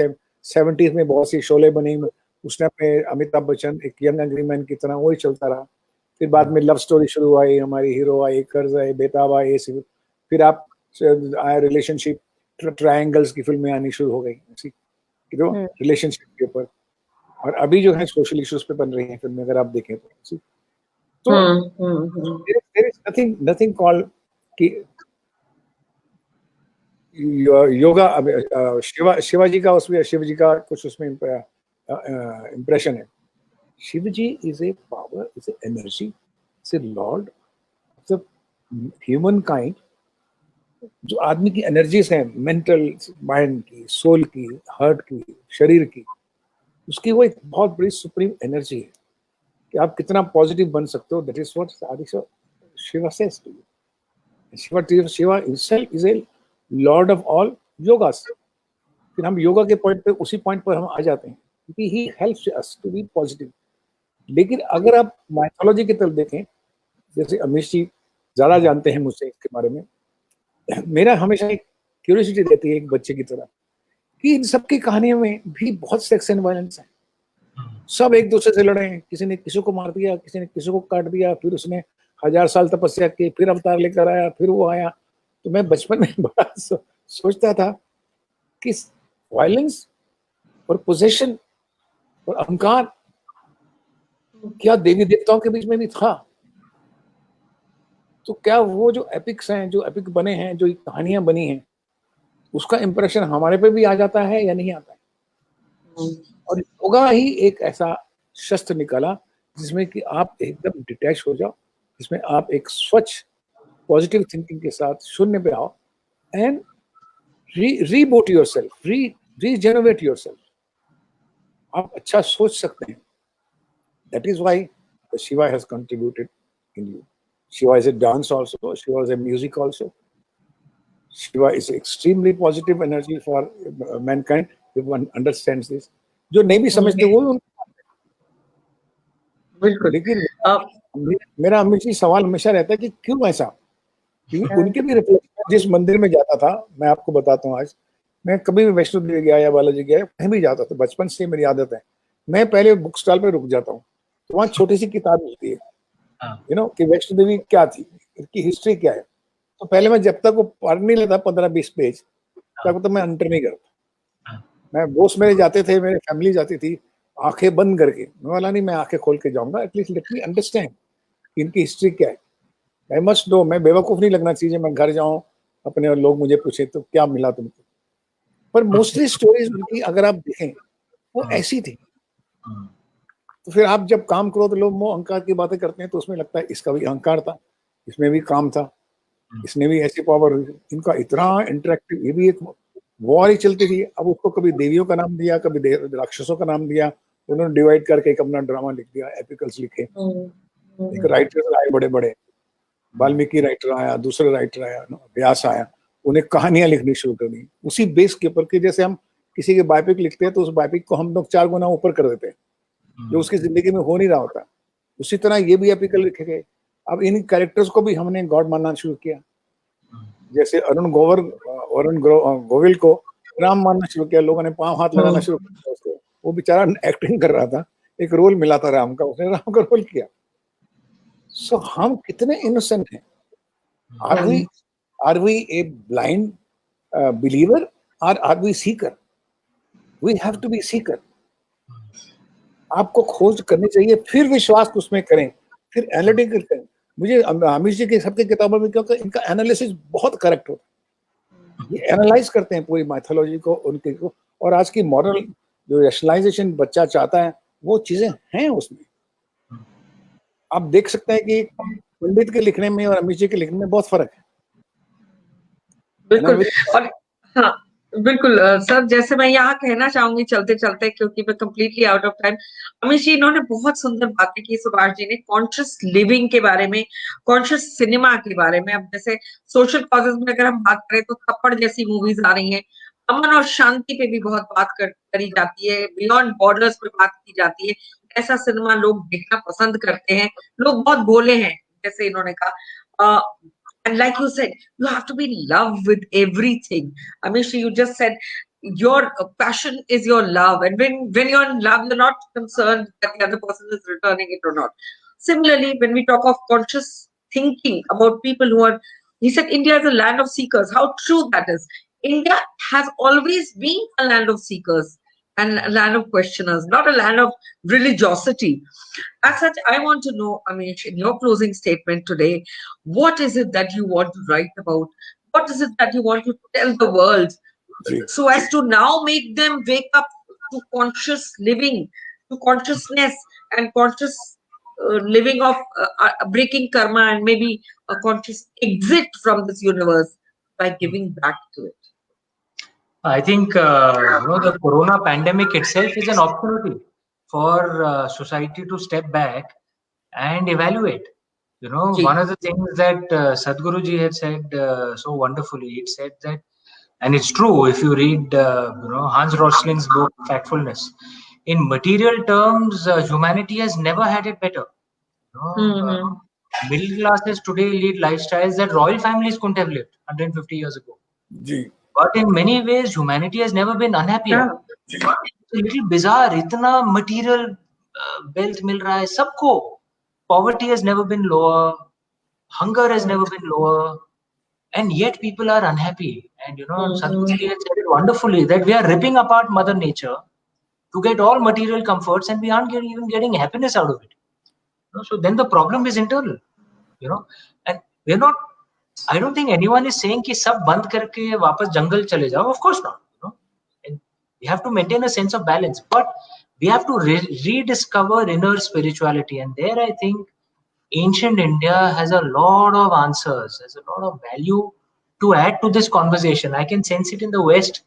70s में बहुत सी शोले बनी, उसने अपने अमिताभ बच्चन एक यंग एंग्री मैन की तरह वही चलता रहा. फिर बाद में लव स्टोरी शुरू आई, हमारी हीरो आई, कर्ज आए, बेताब आए, फिर आप आए रिलेशनशिप ट्रायंगल्स की फिल्में आनी शुरू हो गई रिलेशनशिप के ऊपर. और अभी जो है सोशल इश्यूज पे बन रही हैं फिल्में, अगर आप देखें तो there is nothing called कि योगा. शिवाजी का उसमें शिव जी का कुछ उसमें इम्प्रेशन है. Shiv ji is a power, is a energy, is a lord of the human kind. जो आदमी की एनर्जीज हैं, मेंटल, माइंड की, सोल की, हार्ट की, शरीर की, उसकी वो एक बहुत बड़ी सुप्रीम एनर्जी है कि आप कितना पॉजिटिव बन सकते हो. That is what Shiva says to you. Shiva himself is a lord of all yogas. फिर हम योगा के पॉइंट पे, उसी पॉइंट पर हम आ जाते हैं क्योंकि he helps us to be positive. लेकिन अगर आप माइथोलॉजी की तरफ देखें, जैसे अमीश जी ज्यादा जानते हैं मुझसे इसके बारे में, मेरा हमेशा एक क्यूरियोसिटी रहती है एक बच्चे की तरह कि इन सबकी कहानियों में भी बहुत सेक्स एंड वायलेंस है. सब एक दूसरे से लड़े हैं, किसी ने किसी को मार दिया, किसी ने किसी को काट दिया, फिर उसने 1000 साल तपस्या की, फिर अवतार लेकर आया, फिर वो आया। तो मैं बचपन में बड़ा सोचता था कि वायलेंस और पोजेशन और अहंकार क्या देवी देवताओं के बीच में भी था? तो क्या वो जो एपिक्स हैं, जो एपिक बने हैं, जो कहानियां बनी हैं, उसका इंप्रेशन हमारे पे भी आ जाता है या नहीं आता है? और योगा ही एक ऐसा शस्त्र निकाला जिसमें कि आप एकदम डिटैच हो जाओ, जिसमें आप एक स्वच्छ पॉजिटिव थिंकिंग के साथ शून्य पे आओ and reboot yourself, regenerate yourself. आप अच्छा सोच सकते हैं। That is why Shiva has contributed in you. Shiva is a dance also. Shiva is a music also. Shiva is extremely positive energy for mankind. If one understands this, जो नहीं भी समझते वो बिल्कुल। लेकिन मेरा हमेशा सवाल हमेशा रहता है कि क्यों ऐसा? क्योंकि उनके भी रिफ्लेक्शन, जिस मंदिर में जाता था, मैं आपको बताता हूँ, आज मैं कभी भी वैष्णो देवी गया या बालाजी गया, कहीं भी जाता था, बचपन से मेरी आदत है, मैं पहले बुक स्टॉल पे रुक जाता हूँ। तो वहाँ छोटी सी किताब मिलती है, कि वैष्णो देवी क्या थी, इसकी हिस्ट्री क्या है। तो पहले मैं जब तक वो पढ़ नहीं लेता 15-20 पेज, तब तक मैं अंतर नहीं करता। मैं दोस्त मेरे जाते थे, मेरी फैमिली जाती थी आंखें बंद करके, मैं बोला नहीं, मैं आंखें खोल के जाऊंगा, एटलीस्ट लेट मी अंडरस्टैंड इनकी हिस्ट्री क्या है। आई मस्ट नो, मैं बेवकूफ नहीं लगना चाहिए, मैं घर जाऊं अपने और लोग मुझे पूछे तो क्या मिला तुमको। पर मोस्टली स्टोरीज उनकी अगर आप देखें वो ऐसी थी। तो फिर आप जब काम करो तो लोग वो अहंकार की बातें करते हैं, तो उसमें लगता है इसका भी अहंकार था, इसमें भी काम था, इसने भी ऐसी पावर हुई, इनका इतना इंटरेक्टिव, ये भी एक वॉर ही चलती थी। अब उसको कभी देवियों का नाम दिया, कभी राक्षसों का नाम दिया, उन्होंने डिवाइड करके एक अपना ड्रामा लिख दिया, एपिकल्स लिखे। एक राइटर आए बड़े बड़े, वाल्मीकि राइटर आया, दूसरा राइटर आया, व्यास आया, उन्हें कहानियां लिखनी शुरू कर दी उसी बेस के ऊपर कि जैसे हम किसी के बायोपिक लिखते हैं तो उस बायोपिक को हम लोग 4 गुना ऊपर कर देते हैं, जो उसकी जिंदगी में हो नहीं रहा होता। उसी तरह ये भी एपिकल लिखे गए। अब इन कैरेक्टर्स को भी हमने गॉड मानना शुरू किया। जैसे अरुण गोविल को राम मानना शुरू किया, लोगों ने पांव हाथ लगाना शुरू किया उसको। वो बेचारा एक्टिंग कर रहा था, एक रोल मिला था राम का, उसने राम का रोल किया। सो हम कितने इनोसेंट हैं। Are we a blind believer और are we seeker? We have to be seeker. आपको खोज करनी चाहिए, फिर विश्वास उसमें करें, फिर एनालिटिकल करें। मुझे अमीश जी की सबकी किताबों में, क्योंकि इनका एनालिसिस बहुत करेक्ट होता है, ये एनालाइज करते हैं पूरी माइथोलॉजी को, उनके को, और आज की मॉडल जो रैशनलाइजेशन बच्चा चाहता है वो चीजें हैं उसमें। आप देख सकते हैं कि पंडित के लिखने में और अमीश जी के लिखने में बहुत फर्क है। बिल्कुल। और हाँ बिल्कुल सर, जैसे मैं यहाँ कहना चाहूंगी चलते चलते, क्योंकि मैं completely out of time. Amish ji, इन्होंने बहुत सुंदर बातें की सुभाष जी ने, कॉन्शियस लिविंग के बारे में, कॉन्शियस सिनेमा के बारे में। अब जैसे सोशल कॉजेज में अगर हम बात करें तो थप्पड़ जैसी मूवीज आ रही हैं, अमन और शांति पे भी बहुत बात करी जाती है, बियॉन्ड बॉर्डर्स पे बात की जाती है। ऐसा सिनेमा लोग देखना पसंद करते हैं, लोग बहुत भोले हैं जैसे इन्होंने कहा। And like you said, you have to be in love with everything. Amish, you just said your passion is your love. And when you're in love, you're not concerned that the other person is returning it or not. Similarly, when we talk of conscious thinking about people who are, he said India is a land of seekers. How true that is. India has always been a land of seekers and a land of questioners, not a land of religiosity. As such, I want to know, Amish, in your closing statement today, what is it that you want to write about? What is it that you want to tell the world so as to now make them wake up to conscious living, to consciousness and conscious living of breaking karma and maybe a conscious exit from this universe by giving back to it? I think the corona pandemic itself is an opportunity for society to step back and evaluate. One of the things that Sadhguruji had said so wonderfully, it said that, and it's true if you read Hans Rosling's book Factfulness, in material terms, humanity has never had it better. Middle classes today lead lifestyles that royal families couldn't have lived 150 years ago. But in many ways, humanity has never been unhappier. It's a little bizarre. इतना material wealth मिल रहा है सबको. Poverty has never been lower. Hunger has never been lower. And yet people are unhappy. And Sadhguru had said it wonderfully that we are ripping apart Mother Nature to get all material comforts, and we aren't even getting happiness out of it. So then the problem is internal. And we're not. I don't think anyone is saying कि सब बंद करके वापस जंगल चले जाओ. Of course not. And we have to maintain a sense of balance, but we have to rediscover inner spirituality. And there, I think ancient India has a lot of answers. There's a lot of value to add to this conversation. I can sense it in the West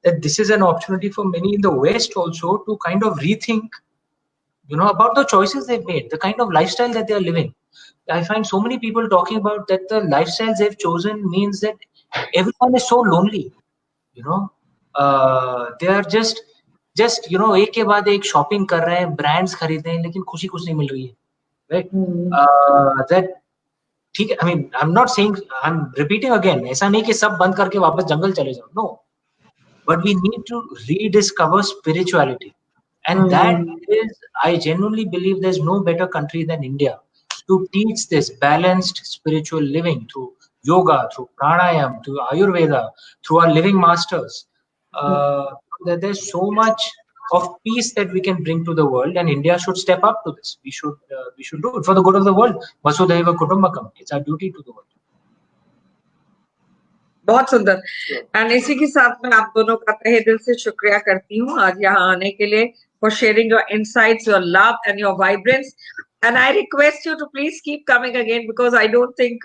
that this is an opportunity for many in the West also to kind of rethink, about the choices they've made, the kind of lifestyle that they're living. I find so many people talking about that the lifestyles they've chosen means that everyone is so lonely. They are just एक के बाद एक shopping कर रहे हैं, brands खरीद रहे हैं, लेकिन खुशी कुछ नहीं मिल रही है, right? That ठीक है. I mean, I'm not saying, I'm repeating again. ऐसा नहीं कि सब बंद करके वापस जंगल चले जाओ. No, but we need to rediscover spirituality, and that is, I genuinely believe there's no better country than India to teach this balanced spiritual living through yoga, through pranayam, through Ayurveda, through our living masters. That there's so much of peace that we can bring to the world, and India should step up to this. We should do it for the good of the world. Vasudhaiva Kutumbakam. It's our duty to the world. बहुत सुंदर. And इसी के साथ में आप दोनों का तहे दिल से शुक्रिया करती हूँ आज यहाँ आने के लिए, for sharing your insights, your love and your vibrance. And I request you to please keep coming again, because I don't think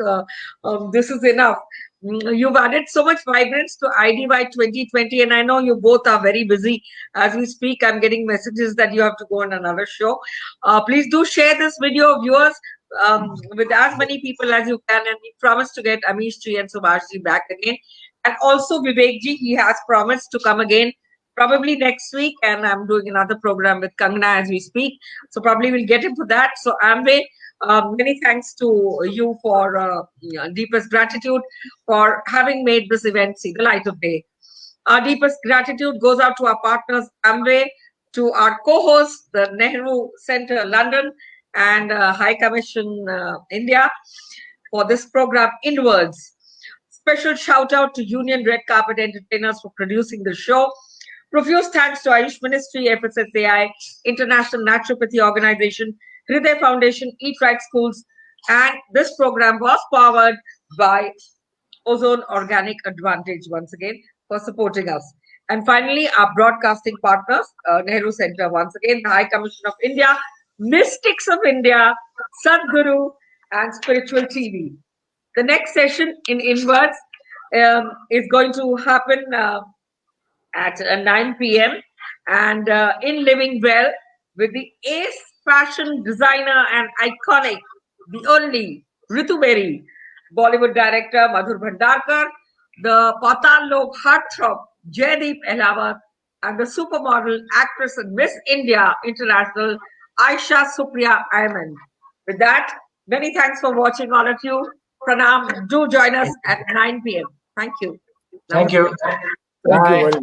this is enough. You've added so much vibrance to IDY 2020, and I know you both are very busy. As we speak, I'm getting messages that you have to go on another show. Please do share this video, viewers, with as many people as you can, and we promise to get Amish Ji and Subhash Ji back again. And also Vivek Ji, he has promised to come again probably next week, and I'm doing another program with Kangana as we speak, so probably we'll get him for that. So Amway, many thanks to you for deepest gratitude for having made this event see the light of day. Our deepest gratitude goes out to our partners Amway, to our co-hosts, the Nehru Center London and High Commission India, for this program Inwards. Special shout out to Union Red Carpet Entertainers for producing the show. Profuse thanks to Ayush Ministry, FSSAI, International Naturopathy Organization, Hriday Foundation, Eat Right Schools, and this program was powered by Ozone Organic Advantage once again for supporting us. And finally, our broadcasting partners, Nehru Center once again, the High Commission of India, Mystics of India, Sadhguru, and Spiritual TV. The next session in Inwards is going to happen at 9 p.m. and in Living Well with the ace fashion designer and iconic, the only Ritu Beri, Bollywood director Madhur Bhandarkar, the Patal Lok heartthrob Jaideep Ehlawat, and the supermodel, actress and Miss India International Aisha Supriya Ayman. With that, many thanks for watching, all of you. Pranam. Do join us at 9 p.m. Thank you. Thank you. Thank you very much.